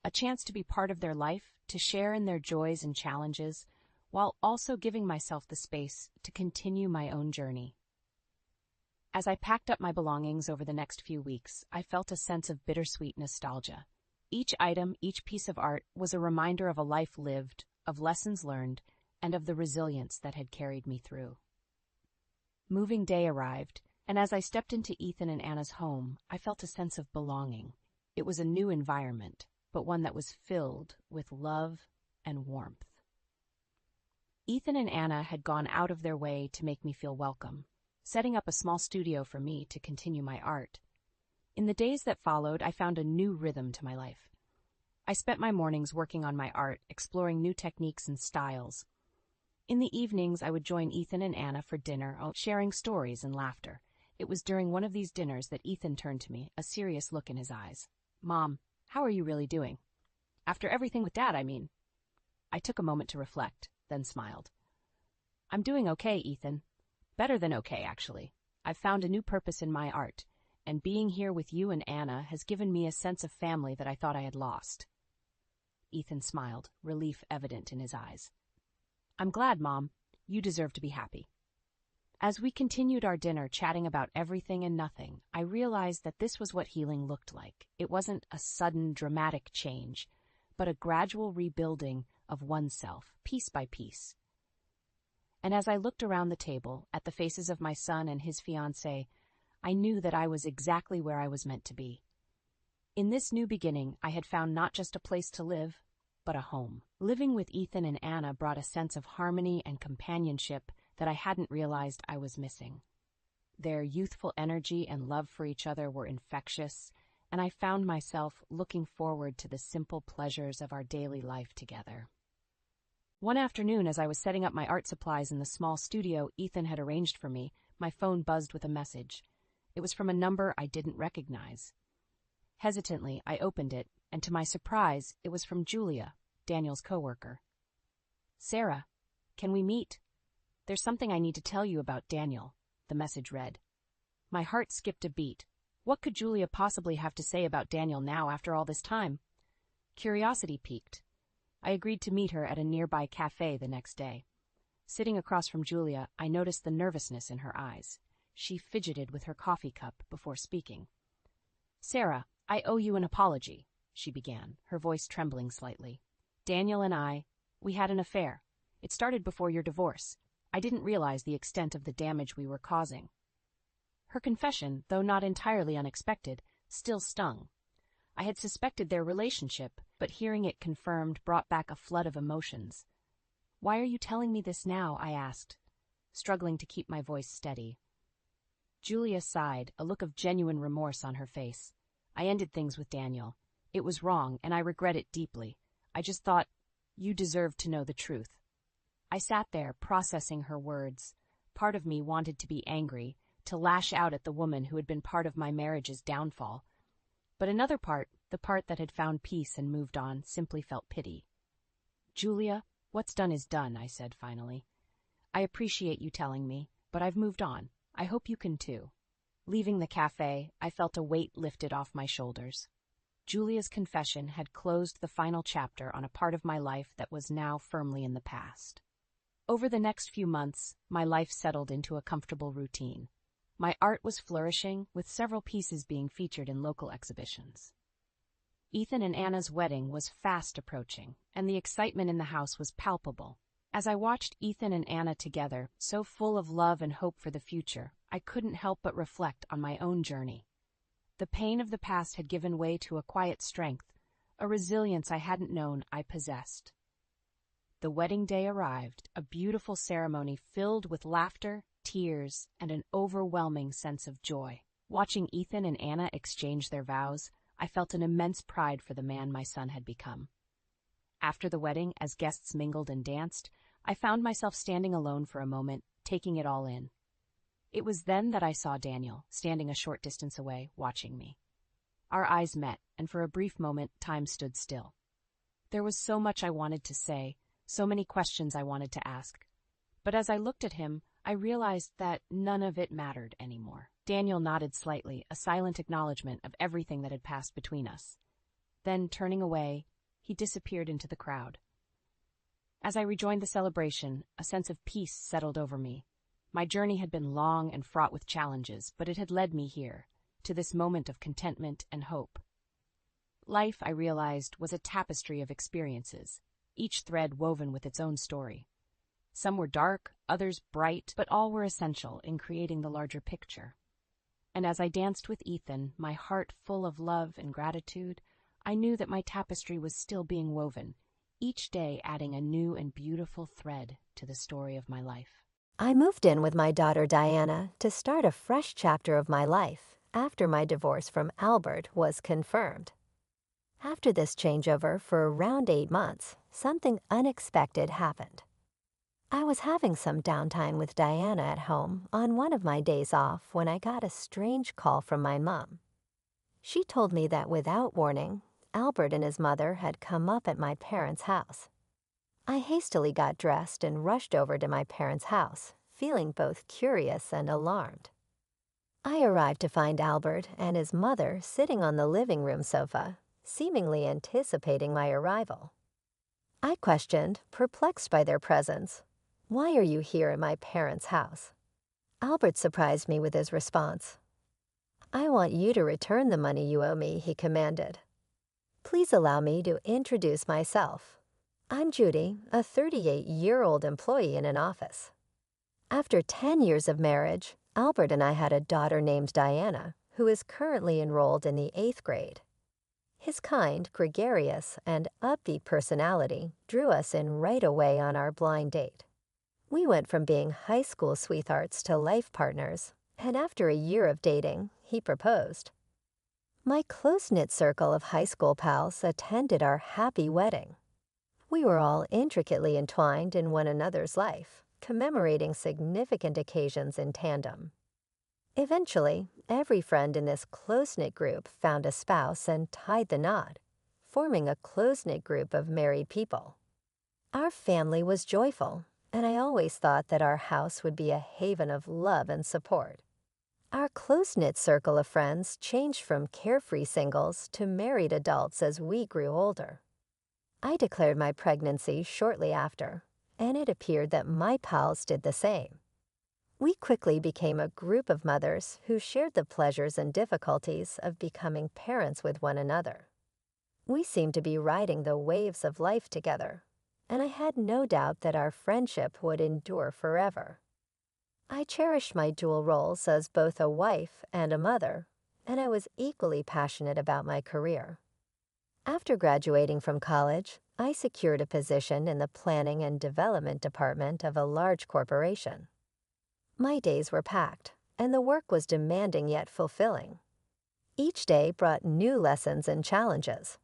A chance to be part of their life, to share in their joys and challenges, while also giving myself the space to continue my own journey. As I packed up my belongings over the next few weeks, I felt a sense of bittersweet nostalgia. Each item, each piece of art, was a reminder of a life lived, of lessons learned, and of the resilience that had carried me through. Moving day arrived, and as I stepped into Ethan and Anna's home, I felt a sense of belonging. It was a new environment, but one that was filled with love and warmth. Ethan and Anna had gone out of their way to make me feel welcome, setting up a small studio for me to continue my art. In the days that followed, I found a new rhythm to my life. I spent my mornings working on my art, exploring new techniques and styles. In the evenings, I would join Ethan and Anna for dinner, sharing stories and laughter. It was during one of these dinners that Ethan turned to me, a serious look in his eyes. "Mom, how are you really doing? After everything with Dad, I mean." I took a moment to reflect, then smiled. "I'm doing okay, Ethan. Better than okay, actually. I've found a new purpose in my art, and being here with you and Anna has given me a sense of family that I thought I had lost." Ethan smiled, relief evident in his eyes. "I'm glad, Mom. You deserve to be happy." As we continued our dinner chatting about everything and nothing, I realized that this was what healing looked like. It wasn't a sudden, dramatic change, but a gradual rebuilding of oneself, piece by piece. And as I looked around the table, at the faces of my son and his fiancée, I knew that I was exactly where I was meant to be. In this new beginning, I had found not just a place to live, but a home. Living with Ethan and Anna brought a sense of harmony and companionship that I hadn't realized I was missing. Their youthful energy and love for each other were infectious, and I found myself looking forward to the simple pleasures of our daily life together. One afternoon, as I was setting up my art supplies in the small studio Ethan had arranged for me, my phone buzzed with a message. It was from a number I didn't recognize. Hesitantly, I opened it, and to my surprise, it was from Julia, Daniel's coworker. "Sarah, can we meet? There's something I need to tell you about Daniel," the message read. My heart skipped a beat. What could Julia possibly have to say about Daniel now after all this time? Curiosity piqued. I agreed to meet her at a nearby cafe the next day. Sitting across from Julia, I noticed the nervousness in her eyes. She fidgeted with her coffee cup before speaking. "Sarah, I owe you an apology," she began, her voice trembling slightly. "Daniel and we had an affair. It started before your divorce. I didn't realize the extent of the damage we were causing." Her confession, though not entirely unexpected, still stung. I had suspected their relationship, but hearing it confirmed brought back a flood of emotions. "Why are you telling me this now?" I asked, struggling to keep my voice steady. Julia sighed, a look of genuine remorse on her face. "I ended things with Daniel. It was wrong, and I regret it deeply. I just thought you deserved to know the truth." I sat there, processing her words. Part of me wanted to be angry, to lash out at the woman who had been part of my marriage's downfall. But another part, the part that had found peace and moved on, simply felt pity. "Julia, what's done is done," I said finally. "I appreciate you telling me, but I've moved on. I hope you can too." Leaving the cafe, I felt a weight lifted off my shoulders. Julia's confession had closed the final chapter on a part of my life that was now firmly in the past. Over the next few months, my life settled into a comfortable routine. My art was flourishing, with several pieces being featured in local exhibitions. Ethan and Anna's wedding was fast approaching, and the excitement in the house was palpable. As I watched Ethan and Anna together, so full of love and hope for the future, I couldn't help but reflect on my own journey. The pain of the past had given way to a quiet strength, a resilience I hadn't known I possessed. The wedding day arrived, a beautiful ceremony filled with laughter, tears, and an overwhelming sense of joy. Watching Ethan and Anna exchange their vows, I felt an immense pride for the man my son had become. After the wedding, as guests mingled and danced, I found myself standing alone for a moment, taking it all in. It was then that I saw Daniel, standing a short distance away, watching me. Our eyes met, and for a brief moment, time stood still. There was so much I wanted to say, so many questions I wanted to ask. But as I looked at him, I realized that none of it mattered anymore. Daniel nodded slightly, a silent acknowledgement of everything that had passed between us. Then, turning away, he disappeared into the crowd. As I rejoined the celebration, a sense of peace settled over me. My journey had been long and fraught with challenges, but it had led me here, to this moment of contentment and hope. Life, I realized, was a tapestry of experiences, each thread woven with its own story. Some were dark, others bright, but all were essential in creating the larger picture. And as I danced with Ethan, my heart full of love and gratitude, I knew that my tapestry was still being woven, each day adding a new and beautiful thread to the story of my life. I moved in with my daughter Diana to start a fresh chapter of my life after my divorce from Albert was confirmed. After this changeover for around 8 months, something unexpected happened. I was having some downtime with Diana at home on one of my days off when I got a strange call from my mom. She told me that without warning, Albert and his mother had come up at my parents' house. I hastily got dressed and rushed over to my parents' house, feeling both curious and alarmed. I arrived to find Albert and his mother sitting on the living room sofa, seemingly anticipating my arrival. I questioned, perplexed by their presence, "Why are you here in my parents' house?" Albert surprised me with his response. "I want you to return the money you owe me," he commanded. "Please allow me to introduce myself. I'm Judy, a 38-year-old employee in an office." After 10 years of marriage, Albert and I had a daughter named Diana, who is currently enrolled in the 8th grade. His kind, gregarious, and upbeat personality drew us in right away on our blind date. We went from being high school sweethearts to life partners, and after a year of dating, he proposed. My close-knit circle of high school pals attended our happy wedding. We were all intricately entwined in one another's life, commemorating significant occasions in tandem. Eventually, every friend in this close-knit group found a spouse and tied the knot, forming a close-knit group of married people. Our family was joyful, and I always thought that our house would be a haven of love and support. Our close-knit circle of friends changed from carefree singles to married adults as we grew older. I declared my pregnancy shortly after, and it appeared that my pals did the same. We quickly became a group of mothers who shared the pleasures and difficulties of becoming parents with one another. We seemed to be riding the waves of life together, and I had no doubt that our friendship would endure forever. I cherished my dual roles as both a wife and a mother, and I was equally passionate about my career. After graduating from college, I secured a position in the planning and development department of a large corporation. My days were packed, and the work was demanding yet fulfilling. Each day brought new lessons and challenges.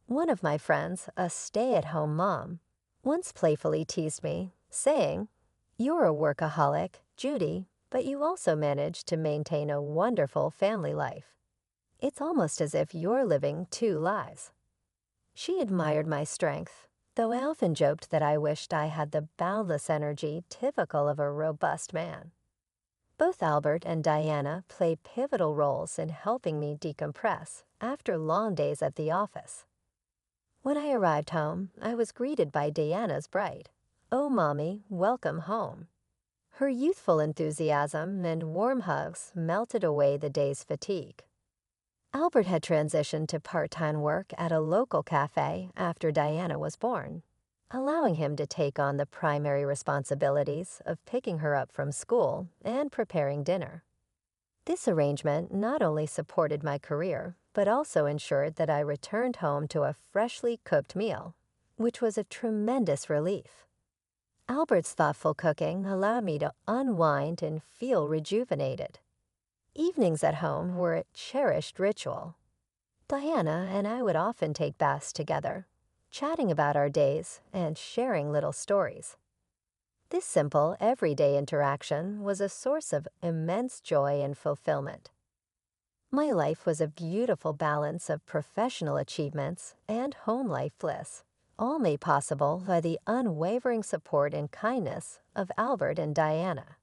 One of my friends, a stay-at-home mom, once playfully teased me, saying, "You're a workaholic, Judy, but you also manage to maintain a wonderful family life. It's almost as if you're living two lives." She admired my strength, though I often joked that I wished I had the boundless energy typical of a robust man. Both Albert and Diana play pivotal roles in helping me decompress after long days at the office. When I arrived home, I was greeted by Diana's bright, "Oh, Mommy, welcome home." Her youthful enthusiasm and warm hugs melted away the day's fatigue. Albert had transitioned to part-time work at a local cafe after Diana was born, allowing him to take on the primary responsibilities of picking her up from school and preparing dinner. This arrangement not only supported my career, but also ensured that I returned home to a freshly cooked meal, which was a tremendous relief. Albert's thoughtful cooking allowed me to unwind and feel rejuvenated. Evenings at home were a cherished ritual. Diana and I would often take baths together, chatting about our days and sharing little stories. This simple, everyday interaction was a source of immense joy and fulfillment. My life was a beautiful balance of professional achievements and home life bliss, all made possible by the unwavering support and kindness of Albert and Diana.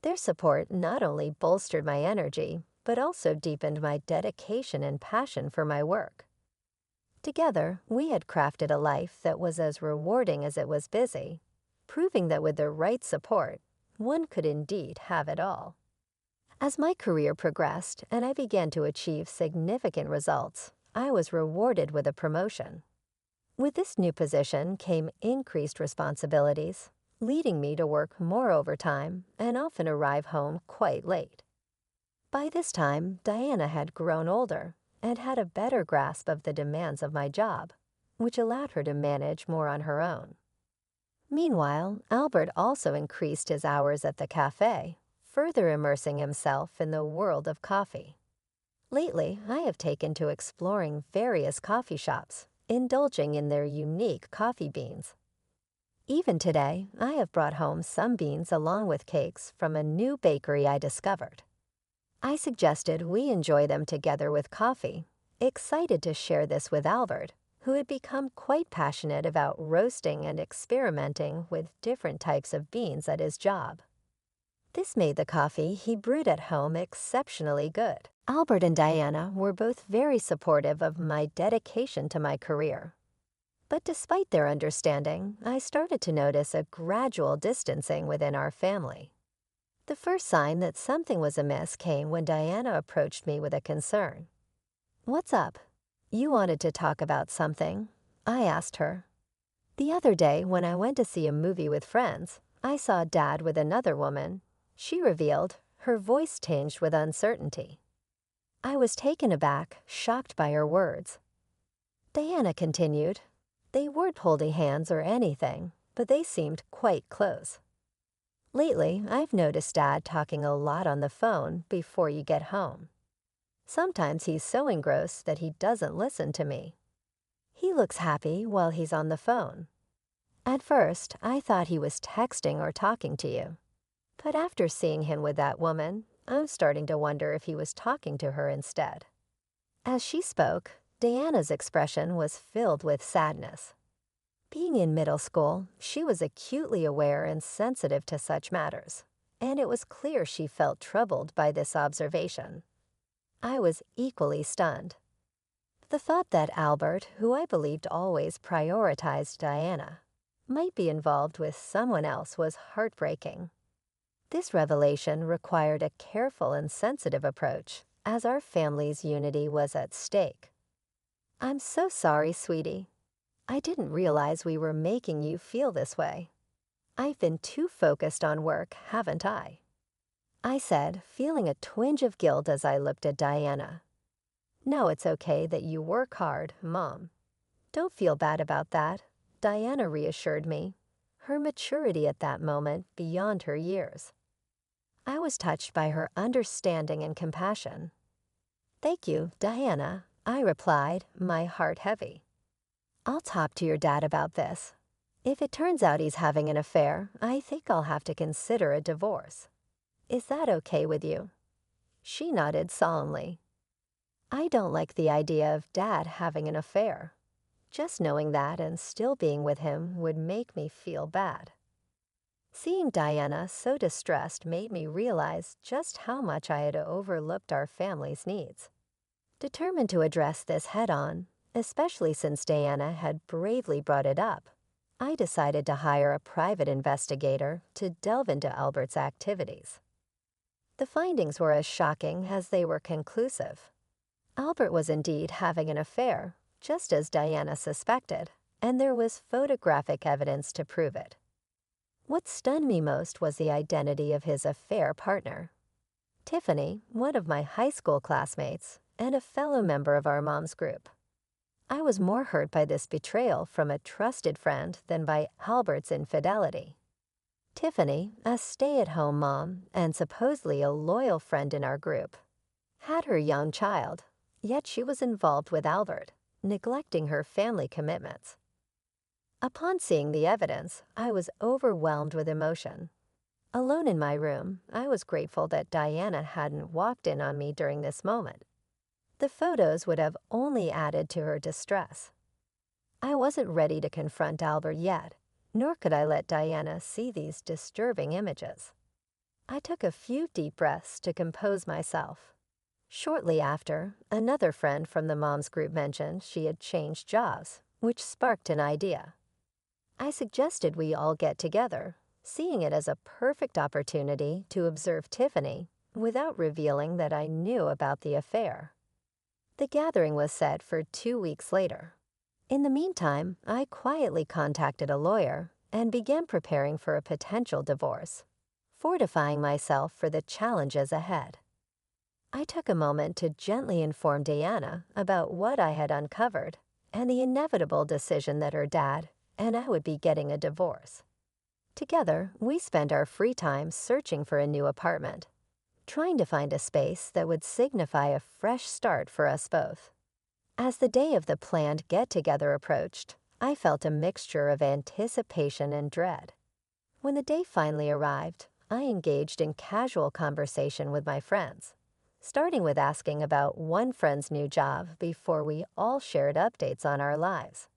Their support not only bolstered my energy, but also deepened my dedication and passion for my work. Together, we had crafted a life that was as rewarding as it was busy, proving that with the right support, one could indeed have it all. As my career progressed and I began to achieve significant results, I was rewarded with a promotion. With this new position came increased responsibilities, leading me to work more overtime and often arrive home quite late. By this time, Diana had grown older and had a better grasp of the demands of my job, which allowed her to manage more on her own. Meanwhile, Albert also increased his hours at the cafe, further immersing himself in the world of coffee. Lately, I have taken to exploring various coffee shops, indulging in their unique coffee beans. Even today, I have brought home some beans along with cakes from a new bakery I discovered. I suggested we enjoy them together with coffee, excited to share this with Albert, who had become quite passionate about roasting and experimenting with different types of beans at his job. This made the coffee he brewed at home exceptionally good. Albert and Diana were both very supportive of my dedication to my career. But despite their understanding, I started to notice a gradual distancing within our family. The first sign that something was amiss came when Diana approached me with a concern. "What's up? You wanted to talk about something," I asked her. "The other day, when I went to see a movie with friends, I saw Dad with another woman," she revealed, her voice tinged with uncertainty. I was taken aback, shocked by her words. Diana continued, "They weren't holding hands or anything, but they seemed quite close. Lately, I've noticed Dad talking a lot on the phone before you get home." Sometimes he's so engrossed that he doesn't listen to me. He looks happy while he's on the phone. At first, I thought he was texting or talking to you. But after seeing him with that woman, I'm starting to wonder if he was talking to her instead." As she spoke, Diana's expression was filled with sadness. Being in middle school, she was acutely aware and sensitive to such matters, and it was clear she felt troubled by this observation. I was equally stunned. The thought that Albert, who I believed always prioritized Diana, might be involved with someone else was heartbreaking. This revelation required a careful and sensitive approach, as our family's unity was at stake. "I'm so sorry, sweetie. I didn't realize we were making you feel this way. I've been too focused on work, haven't I?" I said, feeling a twinge of guilt as I looked at Diana. "No, it's okay that you work hard, Mom. Don't feel bad about that," Diana reassured me, her maturity at that moment beyond her years. I was touched by her understanding and compassion. "Thank you, Diana," I replied, my heart heavy. "I'll talk to your dad about this. If it turns out he's having an affair, I think I'll have to consider a divorce. Is that okay with you?" She nodded solemnly. I don't like the idea of Dad having an affair. Just knowing that and still being with him would make me feel bad. Seeing Diana so distressed made me realize just how much I had overlooked our family's needs. Determined to address this head-on, especially since Diana had bravely brought it up, I decided to hire a private investigator to delve into Albert's activities. The findings were as shocking as they were conclusive. Albert was indeed having an affair, just as Diana suspected, and there was photographic evidence to prove it. What stunned me most was the identity of his affair partner. Tiffany, one of my high school classmates, and a fellow member of our mom's group. I was more hurt by this betrayal from a trusted friend than by Albert's infidelity. Tiffany, a stay-at-home mom and supposedly a loyal friend in our group, had her young child, yet she was involved with Albert, neglecting her family commitments. Upon seeing the evidence, I was overwhelmed with emotion. Alone in my room, I was grateful that Diana hadn't walked in on me during this moment. The photos would have only added to her distress. I wasn't ready to confront Albert yet, nor could I let Diana see these disturbing images. I took a few deep breaths to compose myself. Shortly after, another friend from the mom's group mentioned she had changed jobs, which sparked an idea. I suggested we all get together, seeing it as a perfect opportunity to observe Tiffany without revealing that I knew about the affair. The gathering was set for 2 weeks later. In the meantime, I quietly contacted a lawyer and began preparing for a potential divorce, fortifying myself for the challenges ahead. I took a moment to gently inform Diana about what I had uncovered and the inevitable decision that her dad and I would be getting a divorce. Together, we spent our free time searching for a new apartment, trying to find a space that would signify a fresh start for us both. As the day of the planned get-together approached, I felt a mixture of anticipation and dread. When the day finally arrived, I engaged in casual conversation with my friends, starting with asking about one friend's new job before we all shared updates on our lives.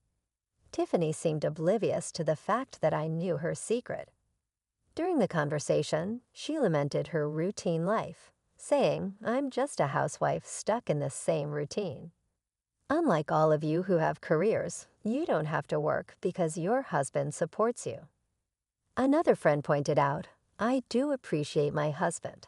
Tiffany seemed oblivious to the fact that I knew her secret. During the conversation, she lamented her routine life, saying, "I'm just a housewife stuck in the same routine. Unlike all of you who have careers, you don't have to work because your husband supports you." Another friend pointed out, "I do appreciate my husband."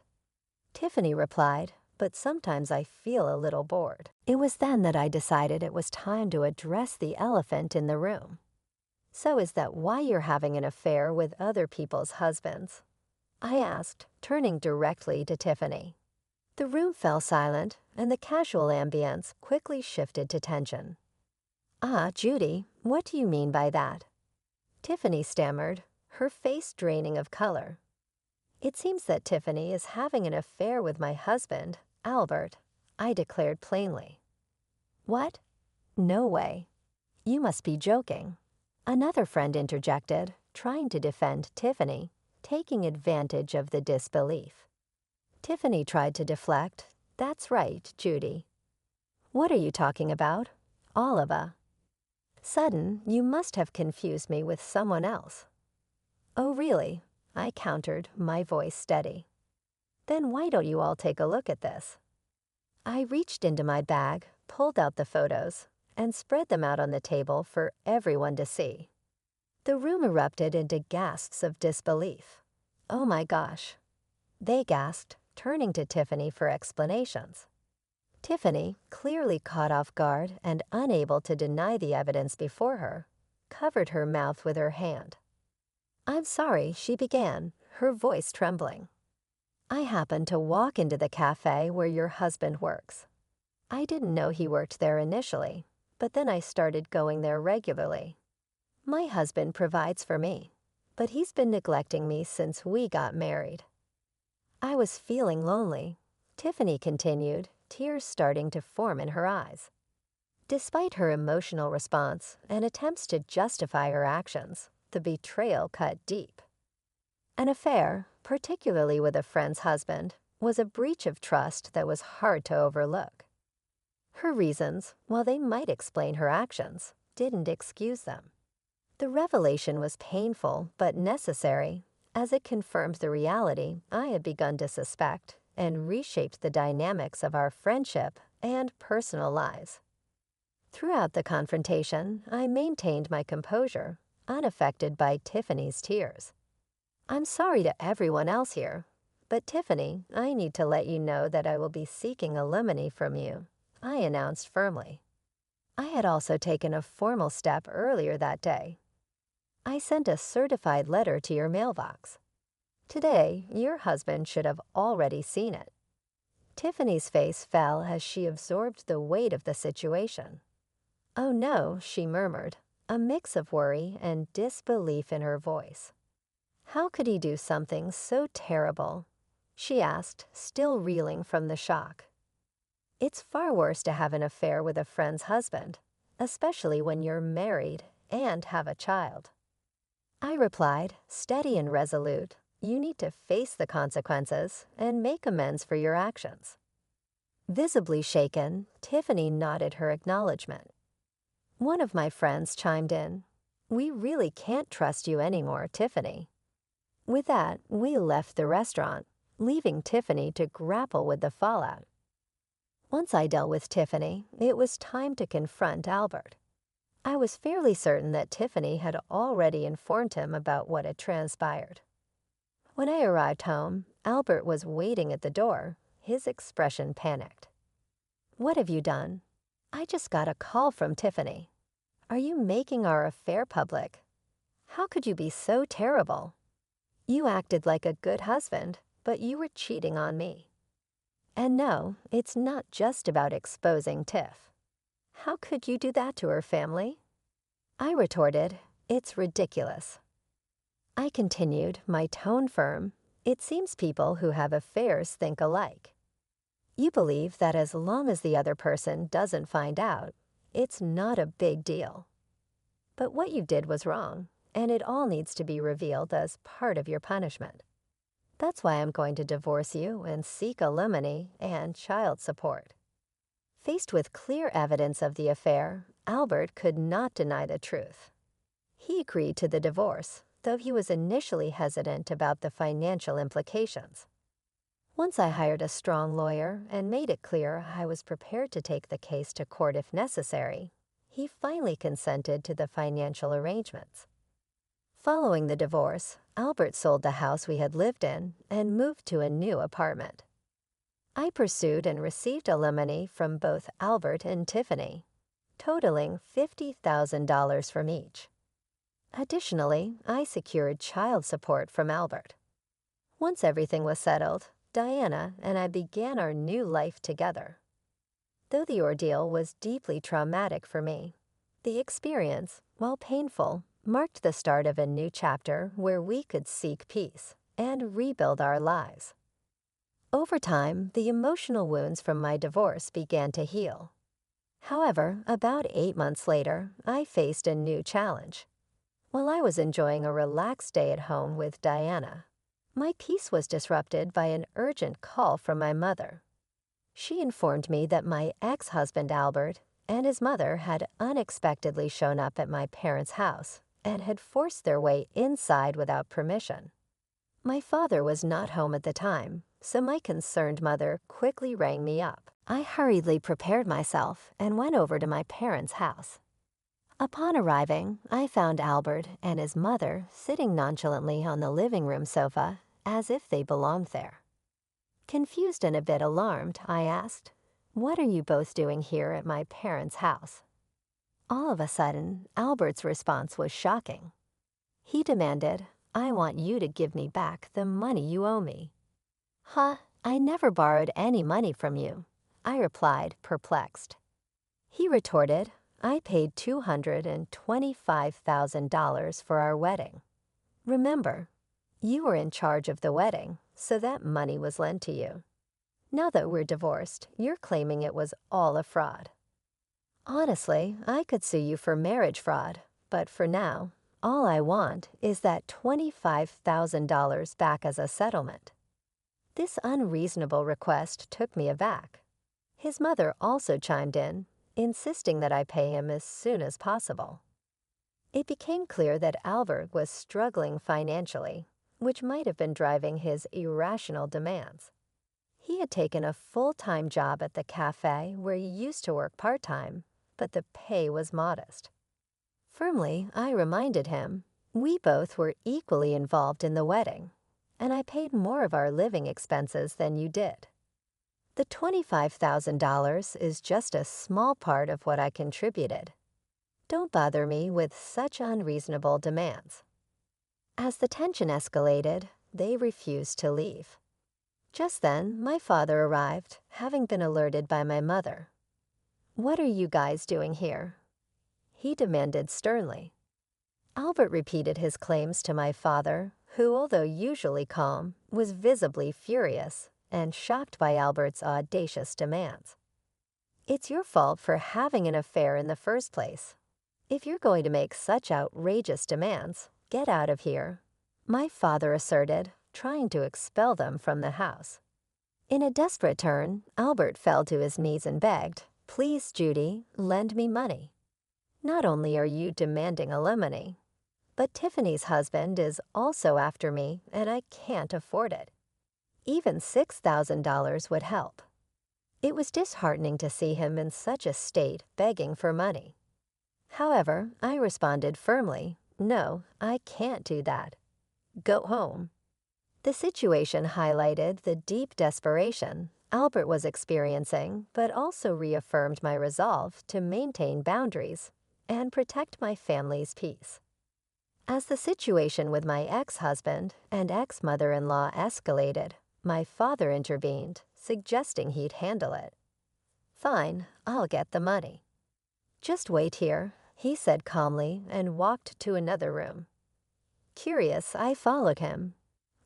Tiffany replied, "But sometimes I feel a little bored." It was then that I decided it was time to address the elephant in the room. "So is that why you're having an affair with other people's husbands?" I asked, turning directly to Tiffany. The room fell silent, and the casual ambience quickly shifted to tension. "Ah, Judy, what do you mean by that?" Tiffany stammered, her face draining of color. "It seems that Tiffany is having an affair with my husband, Albert. I declared plainly. What? No way. You must be joking. Another friend interjected, trying to defend Tiffany, taking advantage of the disbelief. Tiffany tried to deflect. That's right, Judy. What are you talking about? Oliva. Sudden, you must have confused me with someone else. Oh, really? I countered, my voice steady. Then why don't you all take a look at this? I reached into my bag, pulled out the photos, and spread them out on the table for everyone to see. The room erupted into gasps of disbelief. Oh my gosh. They gasped, turning to Tiffany for explanations. Tiffany, clearly caught off guard and unable to deny the evidence before her, covered her mouth with her hand. I'm sorry, she began, her voice trembling. I happened to walk into the cafe where your husband works. I didn't know he worked there initially, but then I started going there regularly. My husband provides for me, but he's been neglecting me since we got married. I was feeling lonely, Tiffany continued, tears starting to form in her eyes. Despite her emotional response and attempts to justify her actions, the betrayal cut deep. An affair, particularly with a friend's husband, was a breach of trust that was hard to overlook. Her reasons, while they might explain her actions, didn't excuse them. The revelation was painful but necessary, as it confirmed the reality I had begun to suspect and reshaped the dynamics of our friendship and personal lives. Throughout the confrontation, I maintained my composure, unaffected by Tiffany's tears. I'm sorry to everyone else here, but Tiffany, I need to let you know that I will be seeking alimony from you, I announced firmly. I had also taken a formal step earlier that day. I sent a certified letter to your mailbox. Today, your husband should have already seen it. Tiffany's face fell as she absorbed the weight of the situation. Oh no, she murmured, a mix of worry and disbelief in her voice. How could he do something so terrible? She asked, still reeling from the shock. It's far worse to have an affair with a friend's husband, especially when you're married and have a child. I replied, steady and resolute, you need to face the consequences and make amends for your actions. Visibly shaken, Tiffany nodded her acknowledgement. One of my friends chimed in, we really can't trust you anymore, Tiffany. With that, we left the restaurant, leaving Tiffany to grapple with the fallout. Once I dealt with Tiffany, it was time to confront Albert. I was fairly certain that Tiffany had already informed him about what had transpired. When I arrived home, Albert was waiting at the door, his expression panicked. What have you done? I just got a call from Tiffany. Are you making our affair public? How could you be so terrible? You acted like a good husband, but you were cheating on me. And no, it's not just about exposing Tiff. How could you do that to her family? I retorted, it's ridiculous. I continued, my tone firm, it seems people who have affairs think alike. You believe that as long as the other person doesn't find out, it's not a big deal. But what you did was wrong, and it all needs to be revealed as part of your punishment. That's why I'm going to divorce you and seek alimony and child support. Faced with clear evidence of the affair, Albert could not deny the truth. He agreed to the divorce, though he was initially hesitant about the financial implications. Once I hired a strong lawyer and made it clear I was prepared to take the case to court if necessary, he finally consented to the financial arrangements. Following the divorce, Albert sold the house we had lived in and moved to a new apartment. I pursued and received alimony from both Albert and Tiffany, totaling $50,000 from each. Additionally, I secured child support from Albert. Once everything was settled, Diana and I began our new life together. Though the ordeal was deeply traumatic for me, the experience, while painful, marked the start of a new chapter where we could seek peace and rebuild our lives. Over time, the emotional wounds from my divorce began to heal. However, about 8 months later, I faced a new challenge. While I was enjoying a relaxed day at home with Diana, my peace was disrupted by an urgent call from my mother. She informed me that my ex-husband Albert and his mother had unexpectedly shown up at my parents' house and had forced their way inside without permission. My father was not home at the time, so my concerned mother quickly rang me up. I hurriedly prepared myself and went over to my parents' house. Upon arriving, I found Albert and his mother sitting nonchalantly on the living room sofa as if they belonged there. Confused and a bit alarmed, I asked, "What are you both doing here at my parents' house?" All of a sudden, Albert's response was shocking. He demanded, "I want you to give me back the money you owe me." "Huh, I never borrowed any money from you," I replied, perplexed. He retorted, "I paid $225,000 for our wedding. Remember, you were in charge of the wedding, so that money was lent to you. Now that we're divorced, you're claiming it was all a fraud. Honestly, I could sue you for marriage fraud, but for now, all I want is that $25,000 back as a settlement." This unreasonable request took me aback. His mother also chimed in, insisting that I pay him as soon as possible. It became clear that Albert was struggling financially, which might have been driving his irrational demands. He had taken a full-time job at the cafe where he used to work part-time, but the pay was modest. Firmly, I reminded him, we both were equally involved in the wedding, and I paid more of our living expenses than you did. The $25,000 is just a small part of what I contributed. Don't bother me with such unreasonable demands. As the tension escalated, they refused to leave. Just then, my father arrived, having been alerted by my mother. "What are you guys doing here?" he demanded sternly. Albert repeated his claims to my father, who, although usually calm, was visibly furious and shocked by Albert's audacious demands. "It's your fault for having an affair in the first place. If you're going to make such outrageous demands, get out of here," my father asserted, trying to expel them from the house. In a desperate turn, Albert fell to his knees and begged, "Please, Judy, lend me money. Not only are you demanding alimony, but Tiffany's husband is also after me and I can't afford it. Even $6,000 would help." It was disheartening to see him in such a state begging for money. However, I responded firmly, "No, I can't do that. Go home." The situation highlighted the deep desperation Albert was experiencing, but also reaffirmed my resolve to maintain boundaries and protect my family's peace. As the situation with my ex-husband and ex-mother-in-law escalated, my father intervened, suggesting he'd handle it. "Fine, I'll get the money." "Just wait here," he said calmly and walked to another room. Curious, I followed him.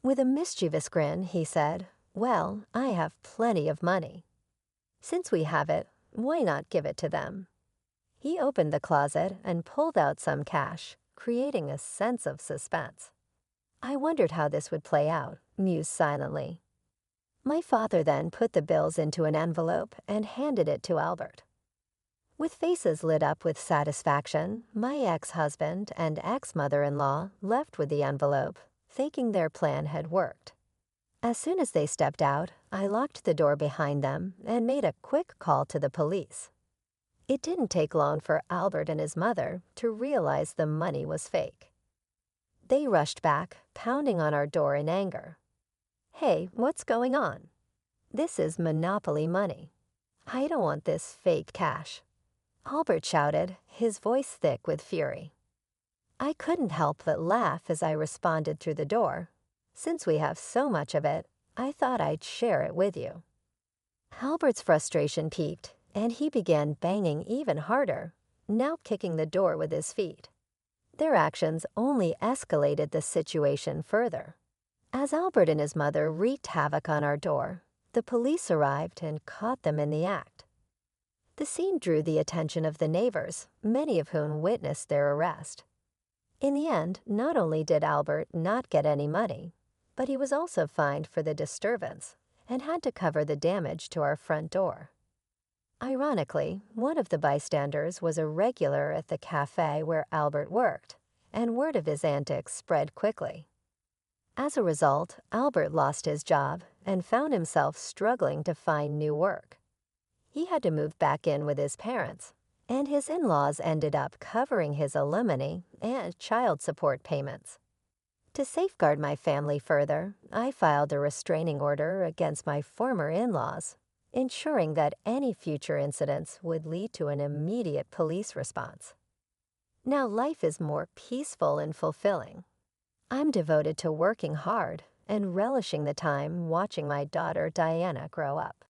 With a mischievous grin, he said, "Well, I have plenty of money. Since we have it, why not give it to them?" He opened the closet and pulled out some cash, creating a sense of suspense. I wondered how this would play out, mused silently. My father then put the bills into an envelope and handed it to Albert. With faces lit up with satisfaction, my ex-husband and ex-mother-in-law left with the envelope, thinking their plan had worked. As soon as they stepped out, I locked the door behind them and made a quick call to the police. It didn't take long for Albert and his mother to realize the money was fake. They rushed back, pounding on our door in anger. "Hey, what's going on? This is monopoly money. I don't want this fake cash," Albert shouted, his voice thick with fury. I couldn't help but laugh as I responded through the door. "Since we have so much of it, I thought I'd share it with you." Albert's frustration peaked, and he began banging even harder, now kicking the door with his feet. Their actions only escalated the situation further. As Albert and his mother wreaked havoc on our door, the police arrived and caught them in the act. The scene drew the attention of the neighbors, many of whom witnessed their arrest. In the end, not only did Albert not get any money, but he was also fined for the disturbance and had to cover the damage to our front door. Ironically, one of the bystanders was a regular at the cafe where Albert worked, and word of his antics spread quickly. As a result, Albert lost his job and found himself struggling to find new work. He had to move back in with his parents, and his in-laws ended up covering his alimony and child support payments. To safeguard my family further, I filed a restraining order against my former in-laws, ensuring that any future incidents would lead to an immediate police response. Now life is more peaceful and fulfilling. I'm devoted to working hard and relishing the time watching my daughter Diana grow up.